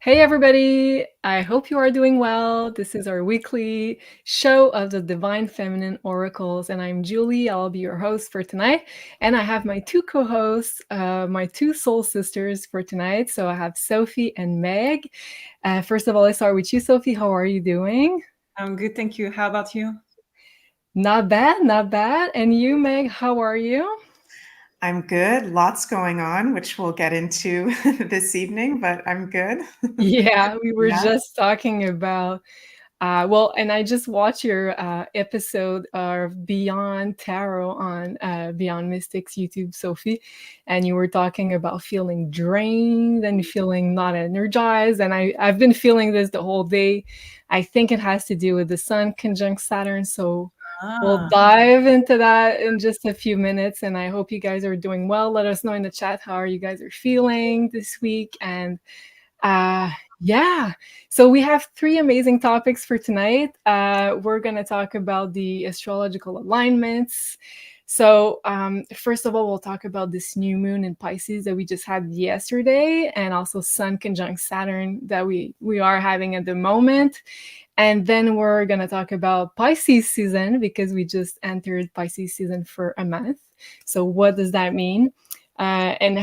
Hey everybody, I hope you are doing well. This is our weekly show of the Divine Feminine Oracles, and I'm Julie. I'll be your host for tonight. And I have my two co-hosts, my two soul sisters for tonight. So I have Sophie and Meg. First of all, let's start with you, Sophie. How are you doing? I'm good, thank you. How about you? Not bad, not bad. And you, Meg, how are you? I'm good. Lots going on, which we'll get into this evening, but I'm good. Yeah, we were Yeah. just talking about and I just watched your episode of Beyond Tarot on Beyond Mystics YouTube, Sophie, and you were talking about feeling drained and feeling not energized. And I've been feeling this the whole day. I think it has to do with the Sun conjunct Saturn. So we'll dive into that in just a few minutes. And I hope you guys are doing well. Let us know in the chat how you guys are feeling this week. And yeah, so we have three amazing topics for tonight. We're going to talk about the astrological alignments. So first of all, we'll talk about this new moon in Pisces that we just had yesterday, and also Sun conjunct Saturn that we are having at the moment. And then we're going to talk about Pisces season because we just entered Pisces season for a month. So what does that mean? And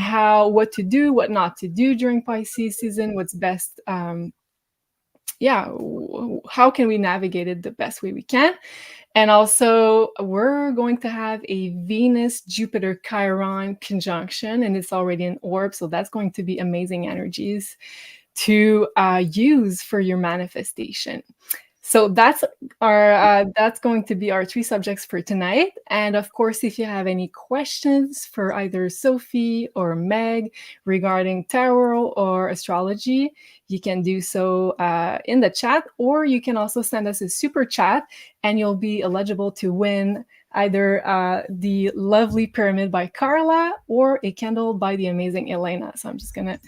what to do, what not to do during Pisces season, what's best. How can we navigate it the best way we can? And also, we're going to have a Venus-Jupiter Chiron conjunction, and it's already in orb, so that's going to be amazing energies to use for your manifestation. So that's going to be our three subjects for tonight. And of course, if you have any questions for either Sophie or Meg regarding tarot or astrology, you can do so in the chat, or you can also send us a super chat and you'll be eligible to win either the lovely pyramid by Carla or a candle by the amazing Elena. So I'm just going to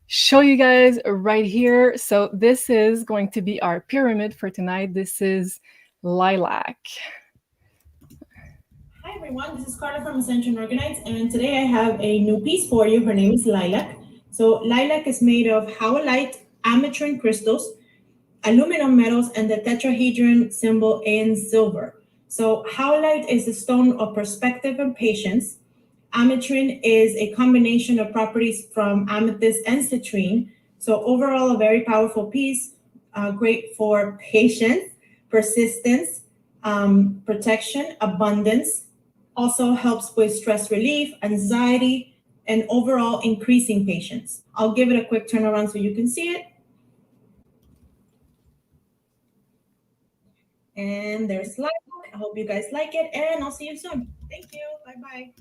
show you guys right here. So this is going to be our pyramid for tonight. This is lilac. Hi everyone, this is Carla from Ascension Organites, and today I have a new piece for you. Her name is Lilac. So lilac is made of howlite, ametrine crystals, aluminum metals, and the tetrahedron symbol in silver. So howlite is a stone of perspective and patience. Ametrine is a combination of properties from amethyst and citrine. So overall, a very powerful piece, great for patience, persistence, protection, abundance. Also helps with stress relief, anxiety, and overall increasing patience. I'll give it a quick turnaround so you can see it. And there's lilac. I hope you guys like it, and I'll see you soon. Thank you. Bye-bye.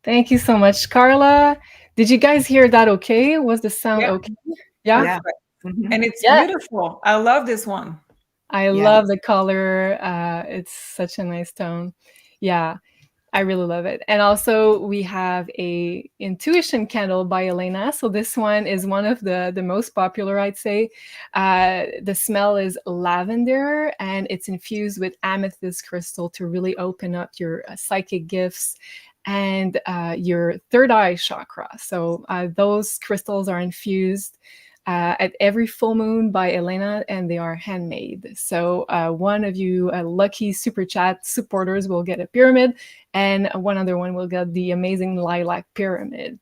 Thank you so much, Carla. Did you guys hear that okay? Was the sound okay? Yeah. And it's beautiful. I love this one. I love the color. It's such a nice tone. Yeah, I really love it. And also we have a intuition candle by Elena. So this one is one of the most popular, I'd say. The smell is lavender and it's infused with amethyst crystal to really open up your psychic gifts and your third eye chakra. So those crystals are infused at every full moon by Elena, and they are handmade. So one of you lucky super chat supporters will get a pyramid, and one other one will get the amazing lilac pyramid.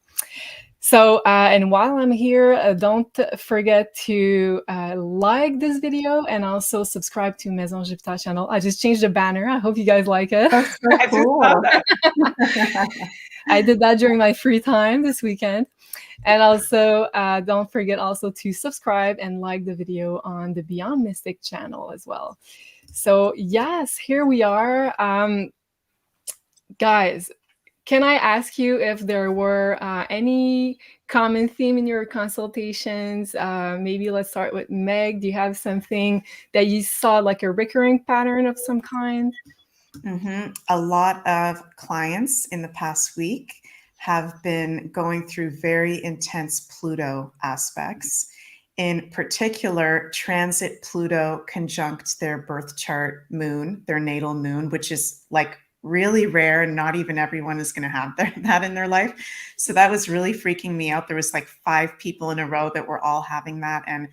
So, and while I'm here, don't forget to like this video and also subscribe to Maison Jupiter channel. I just changed the banner. I hope you guys like it. That's so cool. I did that during my free time this weekend. And also, don't forget also to subscribe and like the video on the Beyond Mystic channel as well. So yes, here we are. Guys, can I ask you if there were any common theme in your consultations? Maybe let's start with Meg. Do you have something that you saw like a recurring pattern of some kind? A lot of clients in the past week have been going through very intense Pluto aspects. In particular, transit Pluto conjunct their birth chart moon, their natal moon, which is like really rare, and not even everyone is going to have that in their life. So that was really freaking me out. There was like 5 people in a row that were all having that, and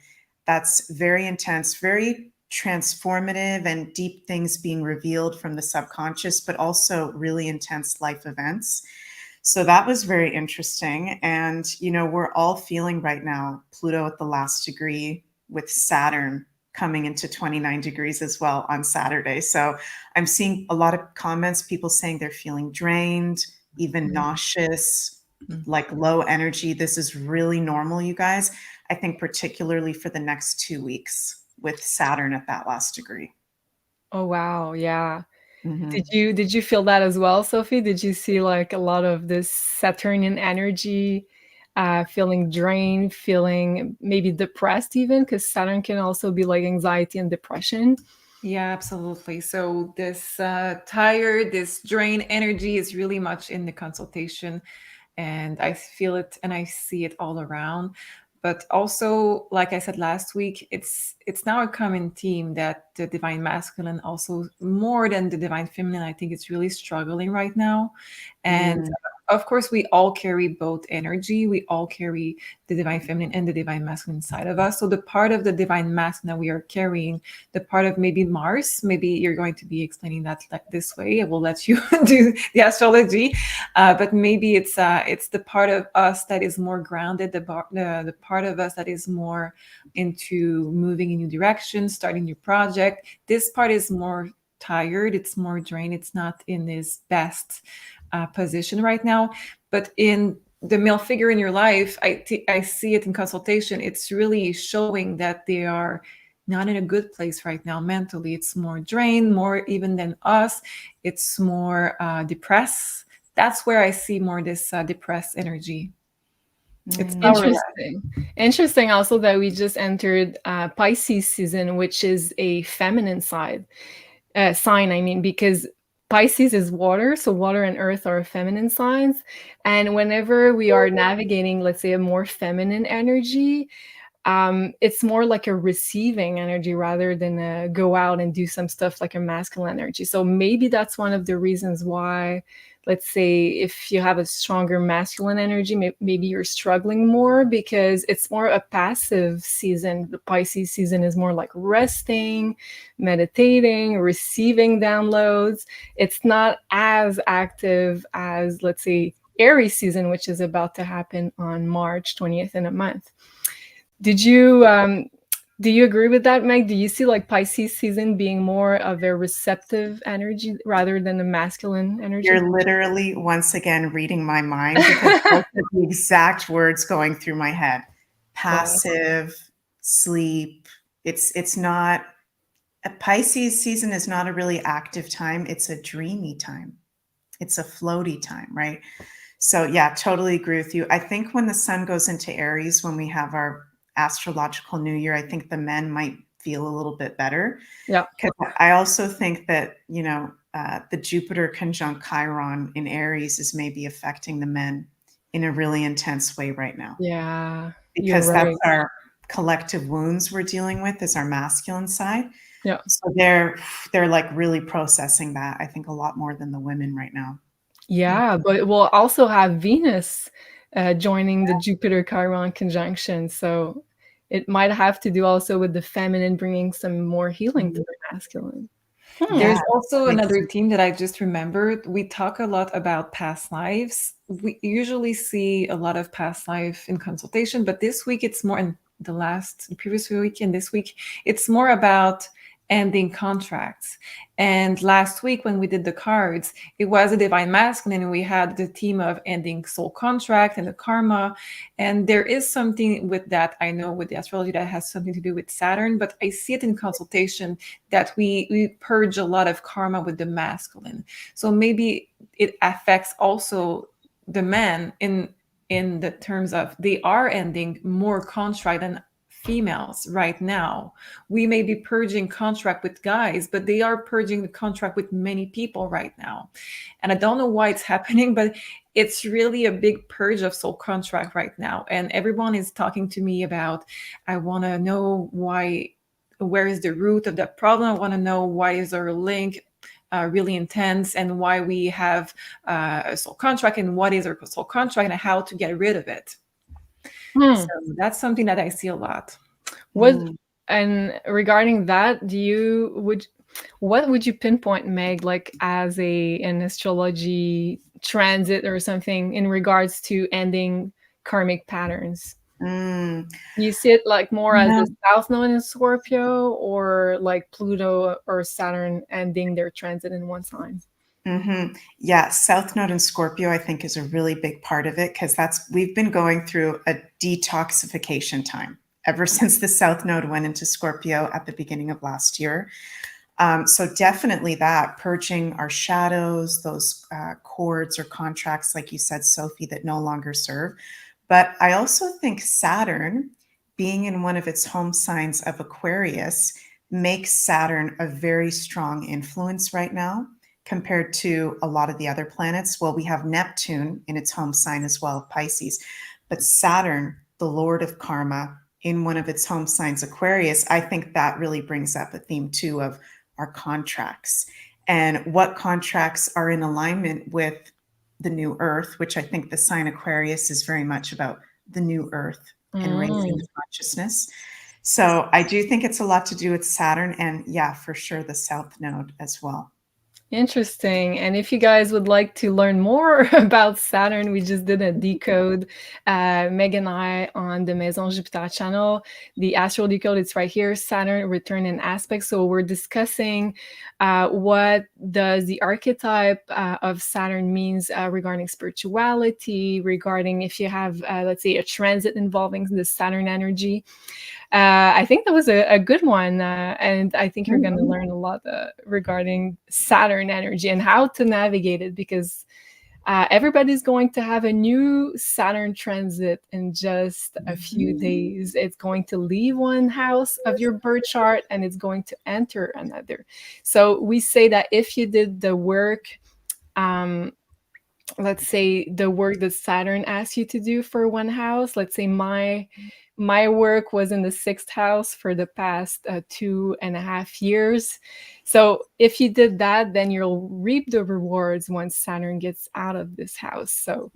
that's very intense, very transformative, and deep things being revealed from the subconscious, but also really intense life events. So that was very interesting. And, we're all feeling right now Pluto at the last degree, with Saturn coming into 29 degrees as well on Saturday. So I'm seeing a lot of comments, people saying they're feeling drained, even nauseous, like low energy. This is really normal, you guys. I think particularly for the next 2 weeks with Saturn at that last degree. Oh, wow. Yeah. Mm-hmm. Did you feel that as well, Sophie? Did you see like a lot of this Saturnian energy, feeling drained, feeling maybe depressed even? Because Saturn can also be like anxiety and depression. Yeah, absolutely. So this tired, this drained energy is really much in the consultation, and I feel it and I see it all around. But also, like I said last week, it's now a common theme that the divine masculine, also more than the divine feminine, I think it's really struggling right now. And of course, we all carry both energy. We all carry the divine feminine and the divine masculine side of us. So the part of the divine masculine that we are carrying, the part of maybe Mars, maybe you're going to be explaining that like this way. I will let you do the astrology, but maybe it's the part of us that is more grounded, the part of us that is more into moving in new directions, starting new project. This part is more tired. It's more drained. It's not in its best position right now. But in the male figure in your life, I see it in consultation. It's really showing that they are not in a good place right now mentally. It's more drained, more even than us. It's more depressed. That's where I see more this depressed energy. It's Interesting also that we just entered Pisces season, which is a feminine sign, because Pisces is water, so water and earth are feminine signs. And whenever we are navigating, let's say, a more feminine energy, it's more like a receiving energy rather than a go out and do some stuff like a masculine energy. So maybe that's one of the reasons why, let's say, if you have a stronger masculine energy, maybe you're struggling more, because it's more a passive season. The Pisces season is more like resting, meditating, receiving downloads. It's not as active as, let's say, Aries season, which is about to happen on March 20th in a month. Do you agree with that, Meg? Do you see like Pisces season being more of a receptive energy rather than a masculine energy? You're literally once again reading my mind, because those are the exact words going through my head. Passive, sleep. It's not, a Pisces season is not a really active time. It's a dreamy time. It's a floaty time, right? So yeah, totally agree with you. I think when the sun goes into Aries, when we have our astrological new year, I think the men might feel a little bit better. Yeah. Because I also think that, the Jupiter conjunct Chiron in Aries is maybe affecting the men in a really intense way right now. Yeah. Because that's our collective wounds we're dealing with, is our masculine side. Yeah. So they're like really processing that, I think, a lot more than the women right now. Yeah, but we'll also have Venus joining the Jupiter Chiron conjunction. So it might have to do also with the feminine bringing some more healing to the masculine. There's also another theme that I just remembered. We talk a lot about past lives. We usually see a lot of past life in consultation, but this week it's more, in the previous week and this week, it's more about ending contracts. And last week when we did the cards, it was a divine masculine, and we had the theme of ending soul contract and the karma. And there is something with that, I know, with the astrology, that has something to do with Saturn, but I see it in consultation that we purge a lot of karma with the masculine. So maybe it affects also the men in the terms of they are ending more contract than females right now. We may be purging contract with guys, but they are purging the contract with many people right now. And I don't know why it's happening, but it's really a big purge of soul contract right now. And everyone is talking to me about, I want to know where is the root of that problem? I want to know why is there a link? really intense, and why we have a soul contract, and what is our soul contract, and how to get rid of it. So that's something that I see a lot. And regarding that, what would you pinpoint, Meg, like as an astrology transit or something in regards to ending karmic patterns? You see it like more as the South Node in Scorpio, or like Pluto or Saturn ending their transit in one sign? Yeah, South Node in Scorpio, I think, is a really big part of it, because we've been going through a detoxification time ever since the South Node went into Scorpio at the beginning of last year. So definitely that, purging our shadows, those cords or contracts, like you said, Sophie, that no longer serve. But I also think Saturn, being in one of its home signs of Aquarius, makes Saturn a very strong influence right now compared to a lot of the other planets. Well, we have Neptune in its home sign as well, Pisces. But Saturn, the Lord of Karma, in one of its home signs, Aquarius, I think that really brings up a theme too of our contracts, and what contracts are in alignment with the new earth, which I think the sign Aquarius is very much about the new earth and raising the consciousness. So I do think it's a lot to do with Saturn, and yeah, for sure the South Node as well. Interesting. And if you guys would like to learn more about Saturn, we just did a decode, Meg and I, on the Maison Jupiter channel. The Astrological, it's right here, Saturn, return and aspect. So we're discussing what does the archetype of Saturn means regarding spirituality, regarding if you have, let's say, a transit involving the Saturn energy. I think that was a good one, and I think you're going to learn a lot regarding Saturn energy and how to navigate it, because everybody's going to have a new Saturn transit in just a few days. It's going to leave one house of your birth chart and it's going to enter another. So we say that if you did the work, let's say the work that Saturn asks you to do for one house, let's say my work was in the 6th house for the past 2.5 years. So if you did that, then you'll reap the rewards once Saturn gets out of this house. So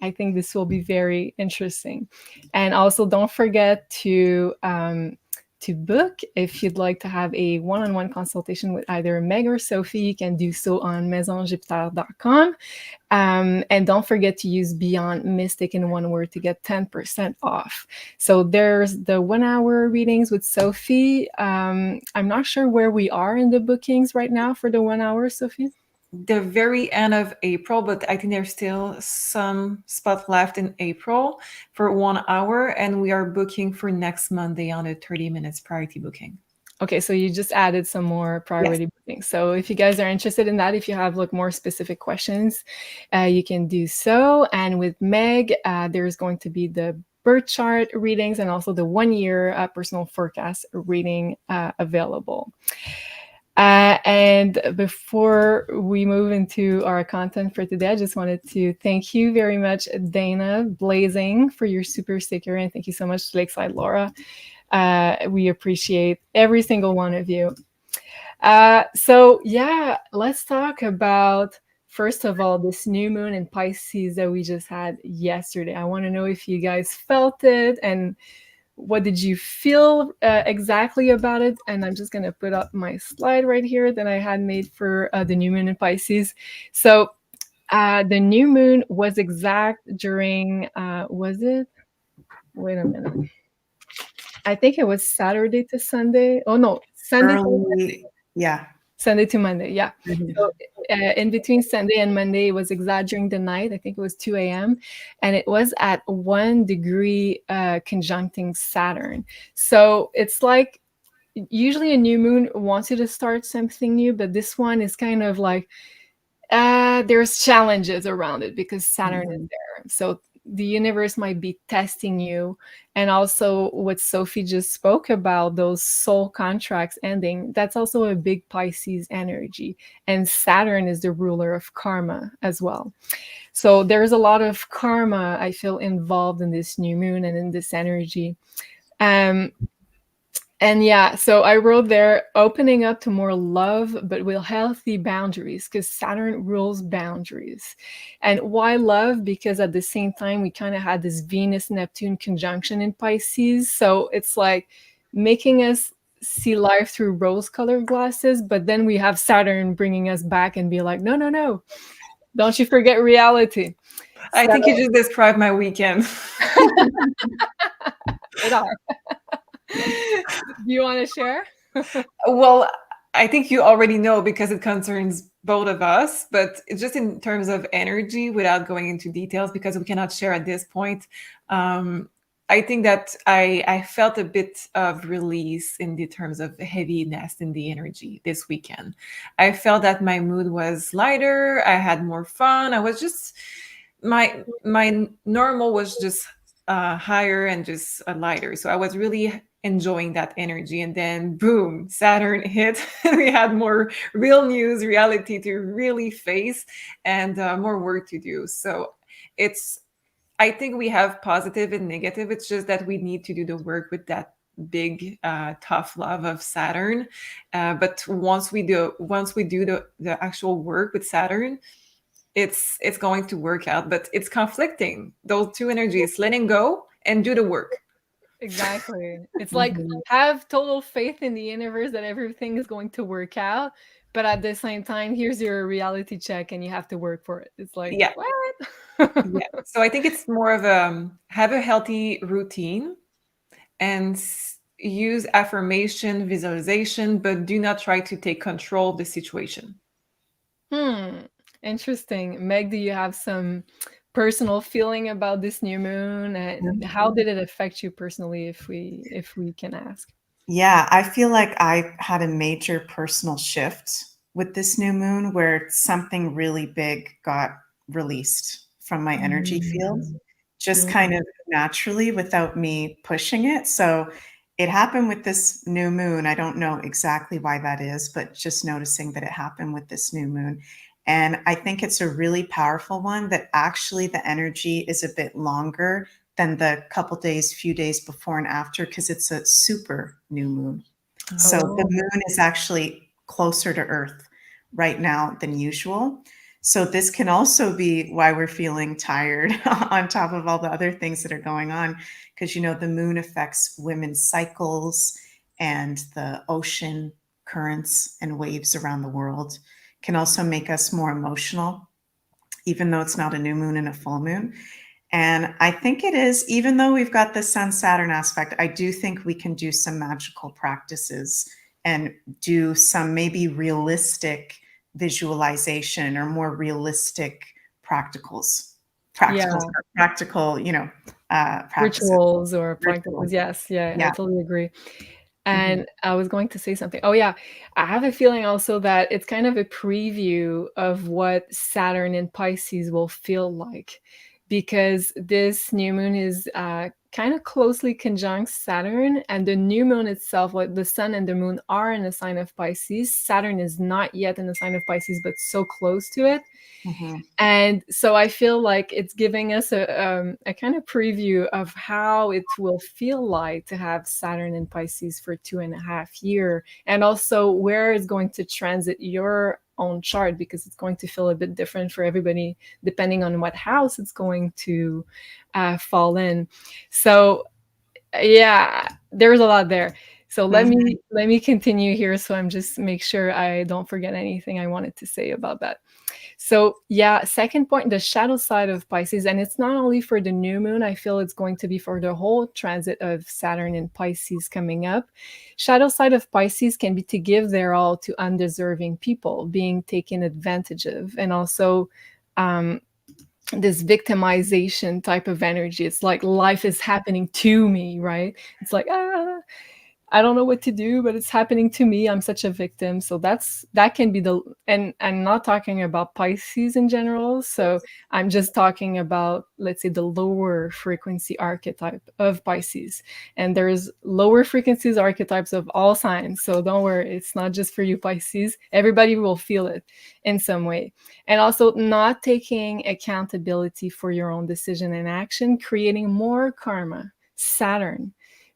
I think this will be very interesting. And also don't forget to book. If you'd like to have a one-on-one consultation with either Meg or Sophie, you can do so on maisonjupiter.com. And don't forget to use BeyondMystic in one word to get 10% off. So there's the 1 hour readings with Sophie. I'm not sure where we are in the bookings right now for the 1 hour, Sophie. The very end of April, but I think there's still some spots left in April for 1 hour, and we are booking for next Monday on a 30 minutes priority booking. Okay, so you just added some more priority bookings. So if you guys are interested in that, if you have more specific questions, you can do so. And with Meg, there's going to be the birth chart readings and also the 1 year personal forecast reading available. And before we move into our content for today, I just wanted to thank you very much, Dana Blazing, for your super sticker, and thank you so much, Lakeside Laura. We appreciate every single one of you. So yeah, let's talk about, first of all, this new moon in Pisces that we just had yesterday. I want to know if you guys felt it and what did you feel exactly about it. And I'm just going to put up my slide right here that I had made for the new moon in Pisces. So the new moon was exact during, was it? Wait a minute. I think it was Saturday to Sunday. Oh no, Sunday to Monday. Yeah. Sunday to Monday, yeah. So in between Sunday and Monday, it was exact during the night. I think it was 2 a.m. And it was at 1 degree conjuncting Saturn. So it's like, usually a new moon wants you to start something new, but this one is kind of like, there's challenges around it because Saturn is there. So the universe might be testing you. And also what Sophie just spoke about, those soul contracts ending, that's also a big Pisces energy. And Saturn is the ruler of karma as well. So there's a lot of karma, I feel, involved in this new moon and in this energy. And And yeah, so I wrote there, opening up to more love, but with healthy boundaries, because Saturn rules boundaries. And why love? Because at the same time, we kind of had this Venus-Neptune conjunction in Pisces. So it's like making us see life through rose-colored glasses, but then we have Saturn bringing us back and be like, no, no, no, don't you forget reality. I think you just described my weekend. It are. Do you want to share? Well, I think you already know because it concerns both of us, but just in terms of energy, without going into details, because we cannot share at this point, I think that I felt a bit of release in the terms of heaviness in the energy this weekend. I felt that my mood was lighter. I had more fun. I was just my normal was just higher and just lighter. So I was really enjoying that energy. And then boom, Saturn hit. And we had more real news, reality to really face, and more work to do. So I think we have positive and negative. It's just that we need to do the work with that big tough love of Saturn. But once we do the actual work with Saturn, it's going to work out. But it's conflicting, those two energies, letting go and do the work. Exactly. It's like have total faith in the universe that everything is going to work out, but at the same time, here's your reality check and you have to work for it. It's like, Yeah. what? Yeah. So I think it's more of have a healthy routine and use affirmation, visualization, but do not try to take control of the situation. Interesting. Meg, do you have some personal feeling about this new moon, and how did it affect you personally, if we can ask? Yeah, I feel like I had a major personal shift with this new moon where something really big got released from my energy field, just kind of naturally without me pushing it. So it happened with this new moon. I don't know exactly why that is, but just noticing that it happened with this new moon. And I think it's a really powerful one that actually the energy is a bit longer than the few days before and after, because it's a super new moon. So the moon is actually closer to Earth right now than usual. So this can also be why we're feeling tired on top of all the other things that are going on, because, the moon affects women's cycles, and the ocean currents and waves around the world can also make us more emotional, even though it's not a new moon and a full moon. And I think it is, even though we've got the Sun-Saturn aspect, I do think we can do some magical practices and do some maybe realistic visualization or more realistic practicals. Practical, practices. Rituals or practicals. Yes, yeah, I totally agree. And I was going to say something. Oh yeah, I have a feeling also that it's kind of a preview of what Saturn in Pisces will feel like, because this new moon is kind of closely conjunct Saturn, and the new moon itself, like the sun and the moon, are in a sign of Pisces. Saturn is not yet in the sign of Pisces, but so close to it. And so I feel like it's giving us a kind of preview of how it will feel like to have Saturn in Pisces for 2.5 years, and also where it's going to transit your own chart, because it's going to feel a bit different for everybody depending on what house it's going to fall in. So yeah, there's a lot there. So let me continue here, so I'm just make sure I don't forget anything I wanted to say about that. So yeah, second point, the shadow side of Pisces, and it's not only for the new moon, I feel it's going to be for the whole transit of Saturn in Pisces coming up. Shadow side of Pisces can be to give their all to undeserving people, being taken advantage of, and also this victimization type of energy. It's like life is happening to me, right? It's like, I don't know what to do, but it's happening to me. I'm such a victim. So that can be and I'm not talking about Pisces in general. So I'm just talking about, let's say, the lower frequency archetype of Pisces. And there's lower frequencies archetypes of all signs. So don't worry, it's not just for you Pisces. Everybody will feel it in some way. And also not taking accountability for your own decision and action, creating more karma, Saturn.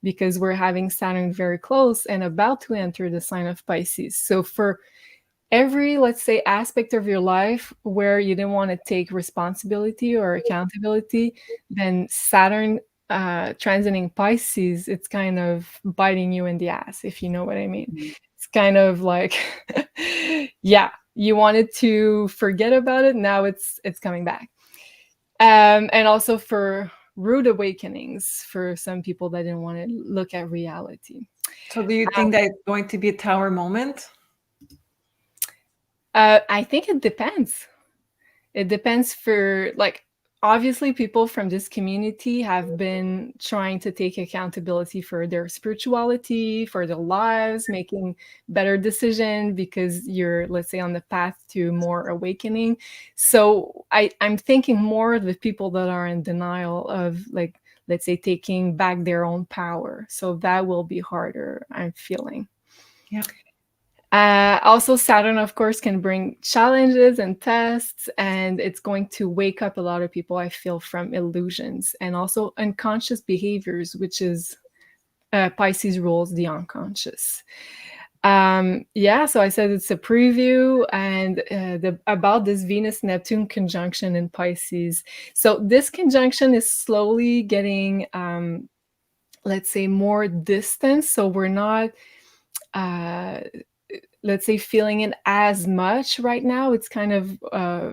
because we're having Saturn very close and about to enter the sign of Pisces. So for every, let's say, aspect of your life where you didn't want to take responsibility or accountability, then Saturn transiting Pisces, it's kind of biting you in the ass, if you know what I mean. It's kind of like, yeah, you wanted to forget about it, now it's coming back. And also for rude awakenings for some people that didn't want to look at reality. So do you think that it's going to be a tower moment? I think it depends. It depends for, like, obviously people from this community have been trying to take accountability for their spirituality, for their lives, making better decisions because you're, let's say, on the path to more awakening. So I'm thinking more of the people that are in denial of, like, let's say, taking back their own power. So that will be harder, I'm feeling. Yeah. Also, Saturn, of course, can bring challenges and tests, and it's going to wake up a lot of people, I feel, from illusions and also unconscious behaviors, which is Pisces rules the unconscious. Yeah, so I said it's a preview and about this Venus-Neptune conjunction in Pisces. So this conjunction is slowly getting, let's say, more distant. So we're not... let's say, feeling it as much right now. It's kind of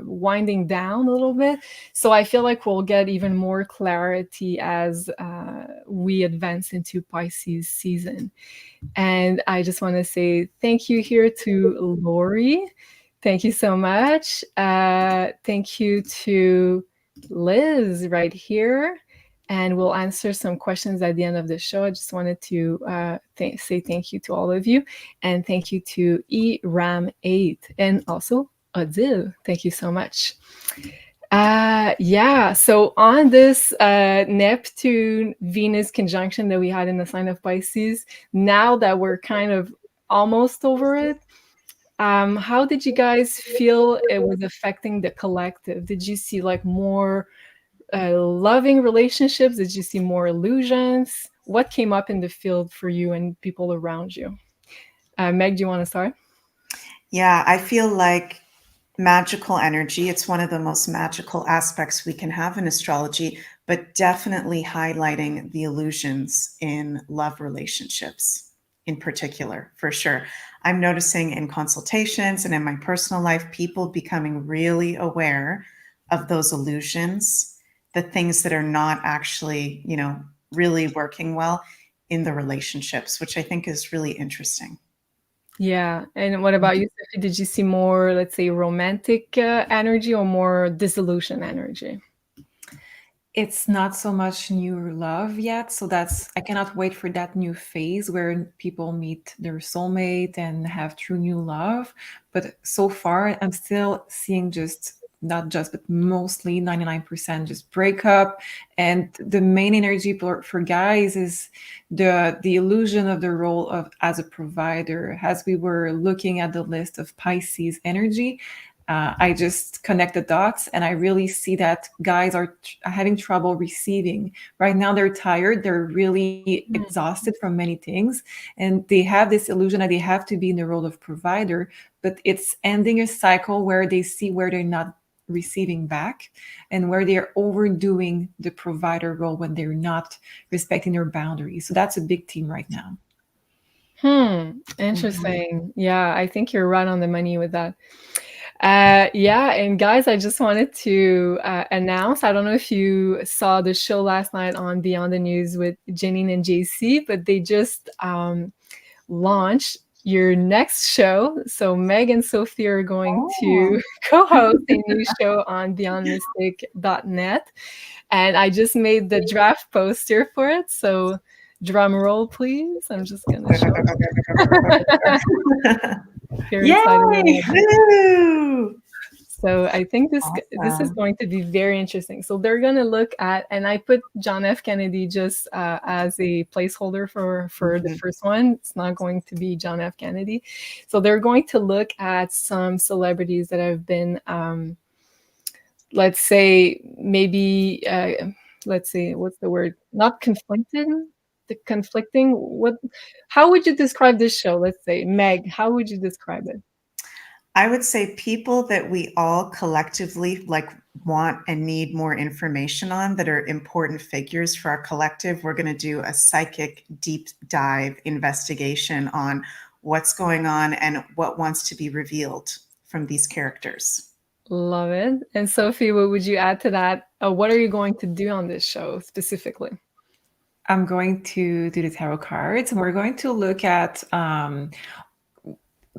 winding down a little bit. So I feel like we'll get even more clarity as we advance into Pisces season. And I just want to say thank you here to Lori. Thank you so much. Thank you to Liz right here. And we'll answer some questions at the end of the show. I just wanted to say thank you to all of you. And thank you to ERAM8 and also Odile. Thank you so much. Yeah, so on this Neptune-Venus conjunction that we had in the sign of Pisces, now that we're kind of almost over it, how did you guys feel it was affecting the collective? Did you see like more loving relationships? Did you see more illusions? What came up in the field for you and people around you? Meg, do you want to start? Yeah, I feel like magical energy, it's one of the most magical aspects we can have in astrology, but definitely highlighting the illusions in love relationships in particular, for sure. I'm noticing in consultations and in my personal life, people becoming really aware of those illusions, the things that are not actually, you know, really working well in the relationships, which I think is really interesting. Yeah. And what about you, Sophie? Did you see more, let's say, romantic energy or more disillusion energy? It's not so much new love yet. So I cannot wait for that new phase where people meet their soulmate and have true new love. But so far, I'm still seeing not just, but mostly 99% just breakup. And the main energy for guys is the illusion of the role of as a provider. As we were looking at the list of Pisces energy, I just connect the dots and I really see that guys are having trouble receiving. Right now, they're tired. They're really exhausted from many things. And they have this illusion that they have to be in the role of provider, but it's ending a cycle where they see where they're not receiving back and where they're overdoing the provider role when they're not respecting their boundaries. So that's a big theme right now. Interesting. Yeah, I think you're right on the money with that. Yeah, and guys, I just wanted to announce, I don't know if you saw the show last night on Beyond the News with Janine and JC, but they just launched your next show. So Meg and Sophie are going to co-host a new show on BeyondMystic.net. And I just made the draft poster for it. So drum roll, please. I'm just going to show. Yay! So I think this is going to be very interesting. So they're going to look at, and I put John F. Kennedy just as a placeholder for the first one. It's not going to be John F. Kennedy. So they're going to look at some celebrities that have been, let's say, maybe, let's say, what's the word? Not conflicted. the conflicting. How would you describe this show? Let's say, Meg, how would you describe it? I would say people that we all collectively like want and need more information on, that are important figures for our collective. We're going to do a psychic deep dive investigation on what's going on and what wants to be revealed from these characters. Love it. And Sophie, what would you add to that? What are you going to do on this show specifically? I'm going to do the tarot cards, and we're going to look at,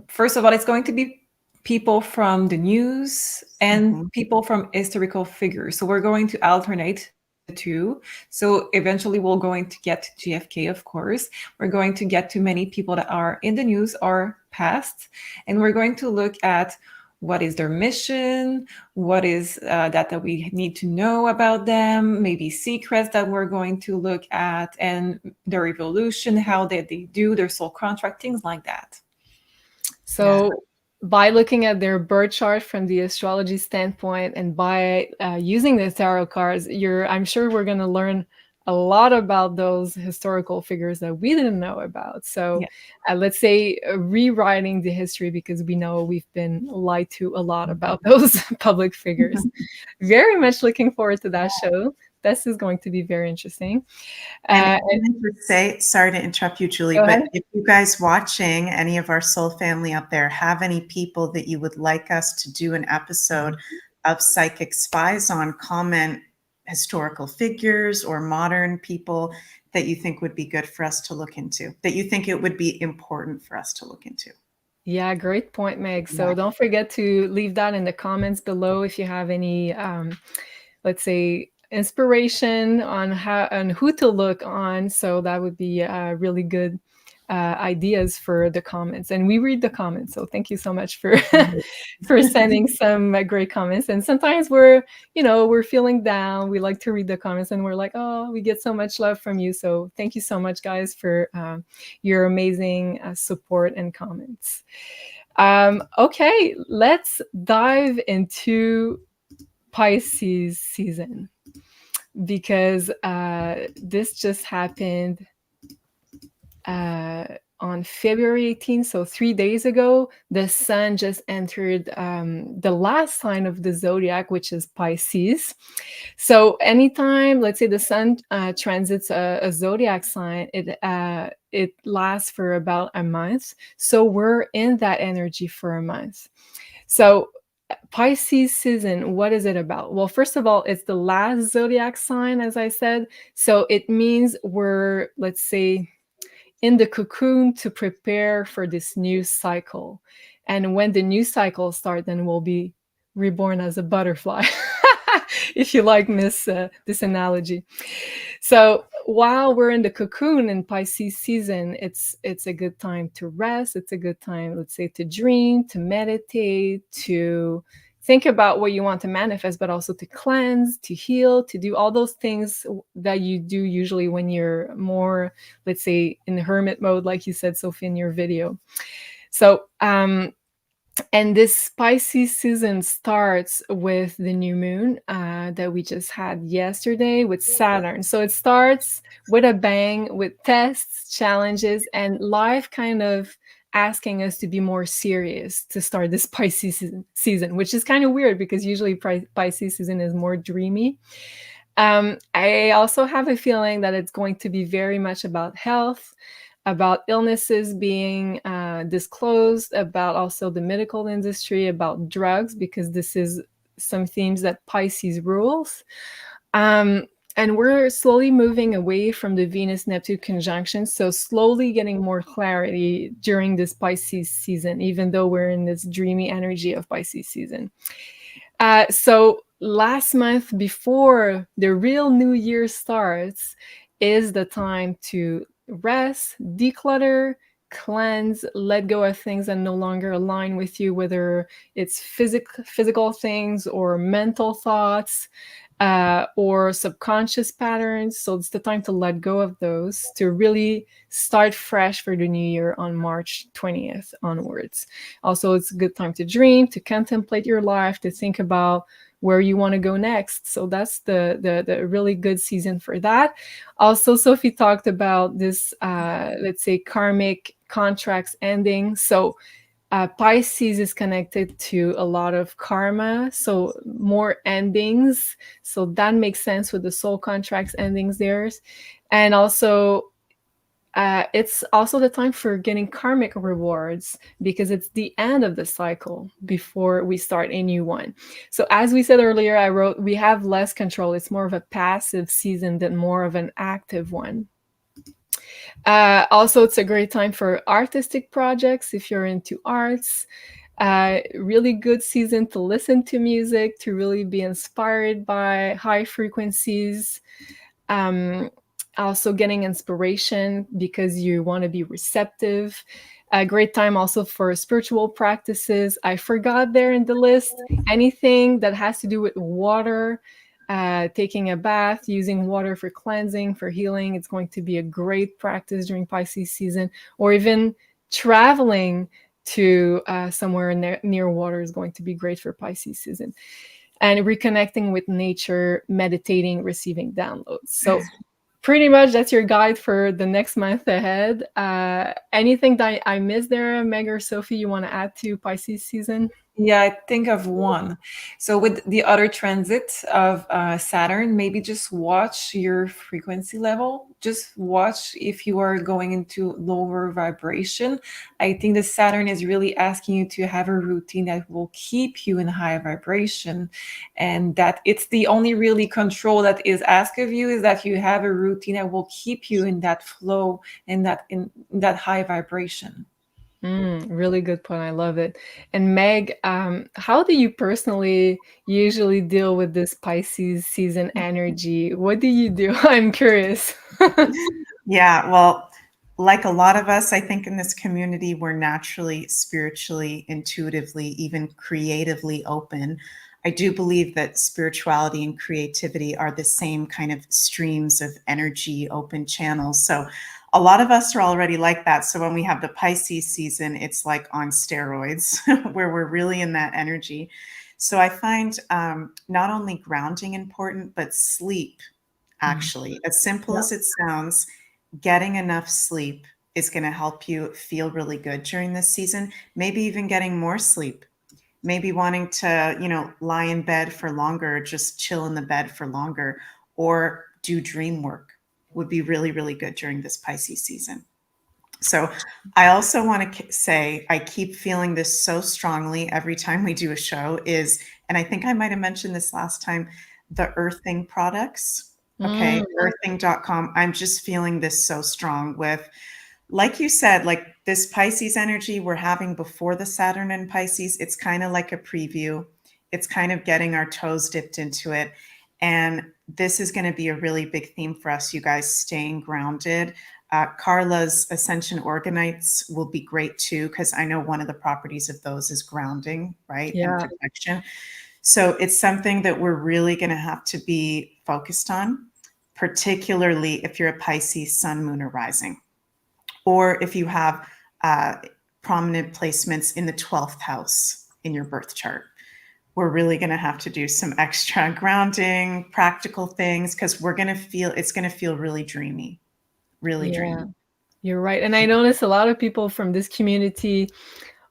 first of all, it's going to be people from the news and people from historical figures. So we're going to alternate the two. So eventually we're going to get to JFK, of course. We're going to get to many people that are in the news or past, and we're going to look at what is their mission, what is that we need to know about them, maybe secrets that we're going to look at, and their evolution, how they do their soul contract, things like that. So by looking at their birth chart from the astrology standpoint, and by using the tarot cards, I'm sure we're going to learn a lot about those historical figures that we didn't know about. So let's say rewriting the history, because we know we've been lied to a lot about those public figures. Very much looking forward to that show. This is going to be very interesting. And say, sorry to interrupt you, Julie, but if you guys watching, any of our soul family out there, have any people that you would like us to do an episode of Psychic Spies on, comment historical figures or modern people that you think would be good for us to look into, that you think it would be important for us to look into. Yeah, great point, Meg. So don't forget to leave that in the comments below if you have any, let's say, inspiration on who to look on. So that would be really good ideas for the comments, and we read the comments. So thank you so much for for sending some great comments. And sometimes we're feeling down. We like to read the comments, and we're like, oh, we get so much love from you. So thank you so much, guys, for your amazing support and comments. Okay, let's dive into Pisces season, because this just happened on February 18th, so 3 days ago. The sun just entered the last sign of the zodiac, which is Pisces. So anytime, let's say, the sun transits a zodiac sign, it lasts for about a month. So we're in that energy for a month. So Pisces season, what is it about? Well, first of all, it's the last zodiac sign, as I said. So it means we're, let's say, in the cocoon to prepare for this new cycle. And when the new cycle starts, then we'll be reborn as a butterfly, if you like this analogy. So while we're in the cocoon in Pisces season, it's a good time to rest. It's a good time, let's say, to dream, to meditate, to think about what you want to manifest, but also to cleanse, to heal, to do all those things that you do usually when you're more, let's say, in hermit mode, like you said, Sophie, in your video. So, and this Pisces season starts with the new moon that we just had yesterday with Saturn. So it starts with a bang, with tests, challenges, and life kind of asking us to be more serious to start this Pisces season, which is kind of weird because usually Pisces season is more dreamy. I also have a feeling that it's going to be very much about health, about illnesses being disclosed, about also the medical industry, about drugs, because this is some themes that Pisces rules. And we're slowly moving away from the Venus-Neptune conjunction, so slowly getting more clarity during this Pisces season, even though we're in this dreamy energy of Pisces season. So last month, before the real new year starts, is the time to rest, declutter, cleanse, let go of things that no longer align with you, whether it's physical things or mental thoughts. or subconscious patterns. So it's the time to let go of those, to really start fresh for the new year on March 20th onwards. Also, it's a good time to dream, to contemplate your life, to think about where you want to go next. So that's the really good season for that. Also, Sophie talked about this, let's say, karmic contracts ending. So Pisces is connected to a lot of karma, so more endings. So that makes sense with the soul contracts endings there. And also, it's also the time for getting karmic rewards because it's the end of the cycle before we start a new one. So as we said earlier, I wrote, we have less control. It's more of a passive season than more of an active one. Also, it's a great time for artistic projects if you're into arts. Really good season to listen to music, to really be inspired by high frequencies. Also getting inspiration because you want to be receptive. A great time also for spiritual practices. I forgot there in the list anything that has to do with water. Taking a bath, using water for cleansing, for healing. It's going to be a great practice during Pisces season, or even traveling to somewhere near water is going to be great for Pisces season. And reconnecting with nature, meditating, receiving downloads. So pretty much that's your guide for the next month ahead. Anything that I missed there, Meg or Sophie, you want to add to Pisces season? Yeah, I think of one. So with the other transit of Saturn, maybe just watch your frequency level. Just watch if you are going into lower vibration. I think the Saturn is really asking you to have a routine that will keep you in high vibration, and that it's the only really control that is asked of you is that you have a routine that will keep you in that flow and in that high vibration. Really good point. I love it. And Meg, how do you personally usually deal with this Pisces season energy? What do you do? I'm curious. Yeah, well, like a lot of us, I think in this community, we're naturally, spiritually, intuitively, even creatively open. I do believe that spirituality and creativity are the same kind of streams of energy, open channels. So a lot of us are already like that. So when we have the Pisces season, it's like on steroids, where we're really in that energy. So I find not only grounding important, but sleep, actually. As simple as it sounds, getting enough sleep is going to help you feel really good during this season. Maybe even getting more sleep. Maybe wanting to, lie in bed for longer, just chill in the bed for longer, or do dream work would be really, really good during this Pisces season. So I also want to say, I keep feeling this so strongly every time we do a show and I think I might have mentioned this last time, the earthing products. Okay, earthing.com. I'm just feeling this so strong with, like you said, like this Pisces energy we're having before the Saturn and Pisces. It's kind of like a preview. It's kind of getting our toes dipped into it. And this is going to be a really big theme for us, you guys, staying grounded. Carla's Ascension Organites will be great too, because I know one of the properties of those is grounding, right? Yeah. And protection. So it's something that we're really going to have to be focused on, particularly if you're a Pisces sun, moon, or rising, or if you have prominent placements in the 12th house in your birth chart. We're really going to have to do some extra grounding, practical things, because it's going to feel really dreamy, really dreamy. You're right. And I notice a lot of people from this community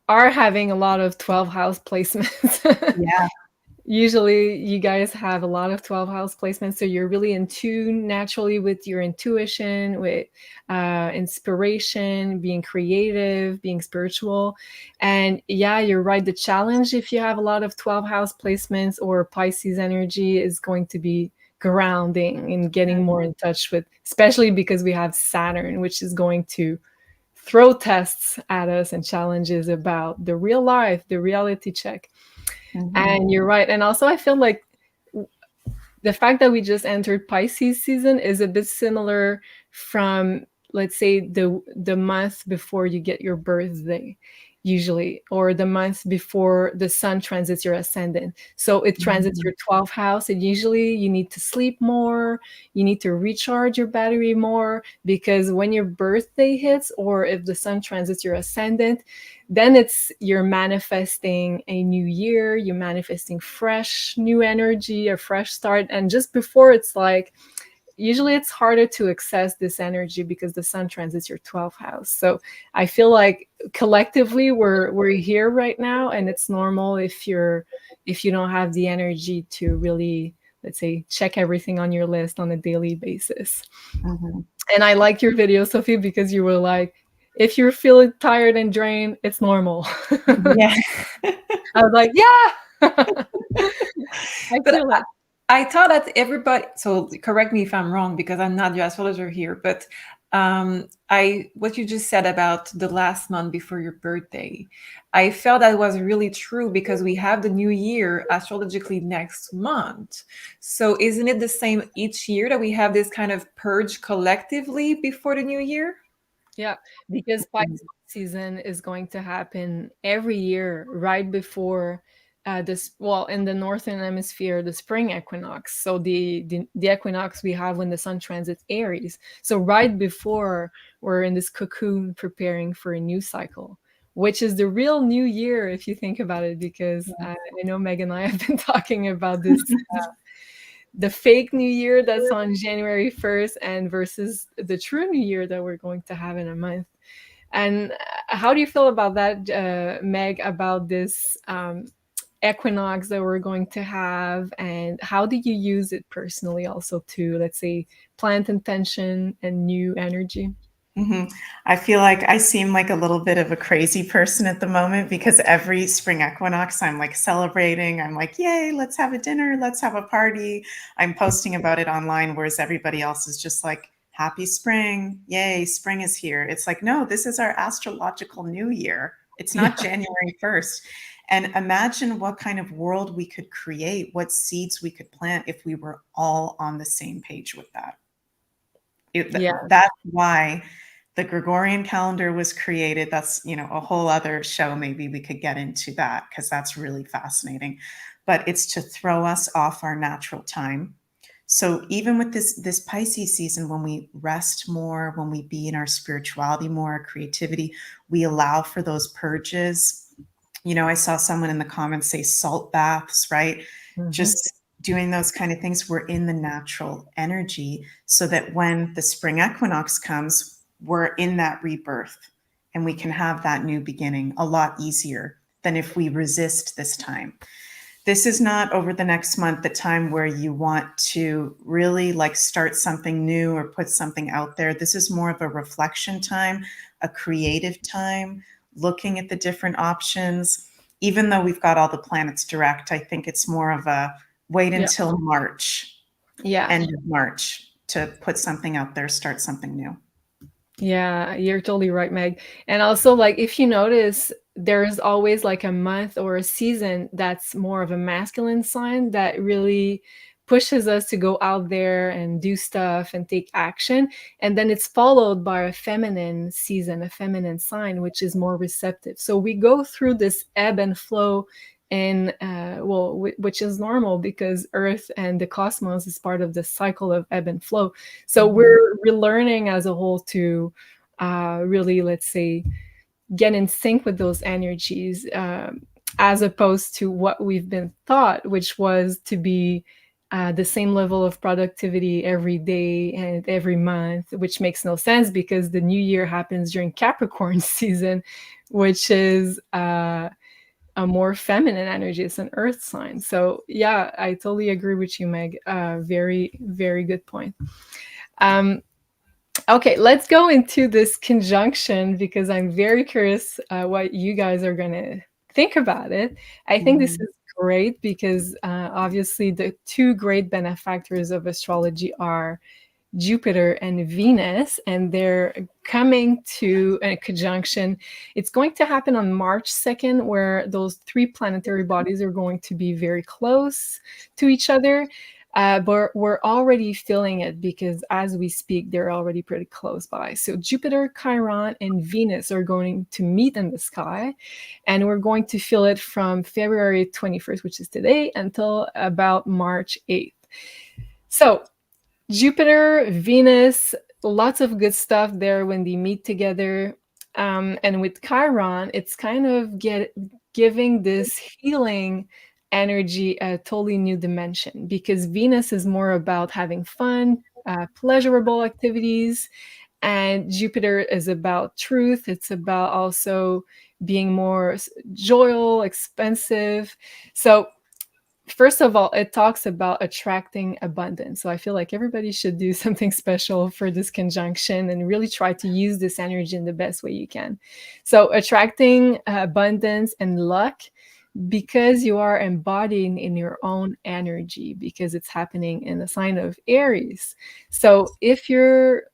are having a lot of 12 house placements. Yeah. Usually you guys have a lot of 12 house placements. So you're really in tune naturally with your intuition, with inspiration, being creative, being spiritual. And yeah, you're right. The challenge, if you have a lot of 12 house placements or Pisces energy, is going to be grounding and getting more in touch with, especially because we have Saturn, which is going to throw tests at us and challenges about the real life, the reality check. And you're right. And also, I feel like the fact that we just entered Pisces season is a bit similar from let's say the month before you get your birthday, usually, or the month before the sun transits your ascendant. So it transits your 12th house, and usually you need to sleep more, you need to recharge your battery more, because when your birthday hits, or if the sun transits your ascendant, then you're manifesting a new year, you're manifesting fresh new energy, a fresh start. And just before, it's like, usually it's harder to access this energy because the sun transits your 12th house. So I feel like collectively we're here right now, and it's normal if you don't have the energy to really, let's say, check everything on your list on a daily basis. And I like your video, Sophie, because you were like, if you're feeling tired and drained, it's normal. Yeah. I was like, yeah. I feel it. I thought that everybody, so correct me if I'm wrong, because I'm not the astrologer here, but what you just said about the last month before your birthday, I felt that was really true, because we have the new year astrologically next month. So isn't it the same each year that we have this kind of purge collectively before the new year? Yeah, because Pisces season is going to happen every year right before in the northern hemisphere, the spring equinox. So the equinox we have when the sun transits Aries. So right before, we're in this cocoon preparing for a new cycle, which is the real new year if you think about it, because I know Meg and I have been talking about this the fake new year that's on January 1st and versus the true new year that we're going to have in a month. And how do you feel about that, Meg, about this equinox that we're going to have, and how do you use it personally also to, let's say, plant intention and new energy? I feel like I seem like a little bit of a crazy person at the moment, because every spring equinox I'm like celebrating. I'm like, yay, let's have a dinner, let's have a party. I'm posting about it online, whereas everybody else is just like, happy spring, yay, spring is here. It's like, no, this is our astrological new year. It's not January 1st. And imagine what kind of world we could create, what seeds we could plant if we were all on the same page with that. That's why the Gregorian calendar was created. That's, a whole other show. Maybe we could get into that, because that's really fascinating. But it's to throw us off our natural time. So even with this Pisces season, when we rest more, when we be in our spirituality more, creativity, we allow for those purges. I saw someone in the comments say salt baths, right? Just doing those kind of things. We're in the natural energy, so that when the spring equinox comes, we're in that rebirth, and we can have that new beginning a lot easier than if we resist this time. This is not, over the next month, the time where you want to really like start something new or put something out there. This is more of a reflection time, a creative time, looking at the different options. Even though we've got all the planets direct, I think it's more of a wait until March, end of March, to put something out there, start something new. Yeah, you're totally right, Meg. And also, like, if you notice, there's always like a month or a season that's more of a masculine sign that really pushes us to go out there and do stuff and take action. And then it's followed by a feminine season, a feminine sign, which is more receptive. So we go through this ebb and flow, and which is normal, because Earth and the cosmos is part of the cycle of ebb and flow. So we're relearning as a whole to really, let's say, get in sync with those energies, as opposed to what we've been taught, which was to be the same level of productivity every day and every month, which makes no sense, because the new year happens during Capricorn season, which is a more feminine energy. It's an earth sign. So yeah, I totally agree with you, Meg. Very, very good point. Okay, let's go into this conjunction, because I'm very curious what you guys are going to think about it. I think this is great, because obviously the two great benefactors of astrology are Jupiter and Venus, and they're coming to a conjunction. It's going to happen on March 2nd, where those three planetary bodies are going to be very close to each other. but we're already feeling it because as we speak, they're already pretty close by. So Jupiter, Chiron, and Venus are going to meet in the sky, and we're going to feel it from February 21st, which is today, until about March 8th. So Jupiter, Venus, lots of good stuff there when they meet together. And with Chiron, it's kind of giving this healing energy a totally new dimension, because Venus is more about having fun, pleasurable activities, and Jupiter is about truth. It's about also being more joyful, expensive. So first of all, it talks about attracting abundance. So I feel like everybody should do something special for this conjunction and really try to use this energy in the best way you can. So attracting abundance and luck, because you are embodying in your own energy, because it's happening in the sign of Aries. So if you're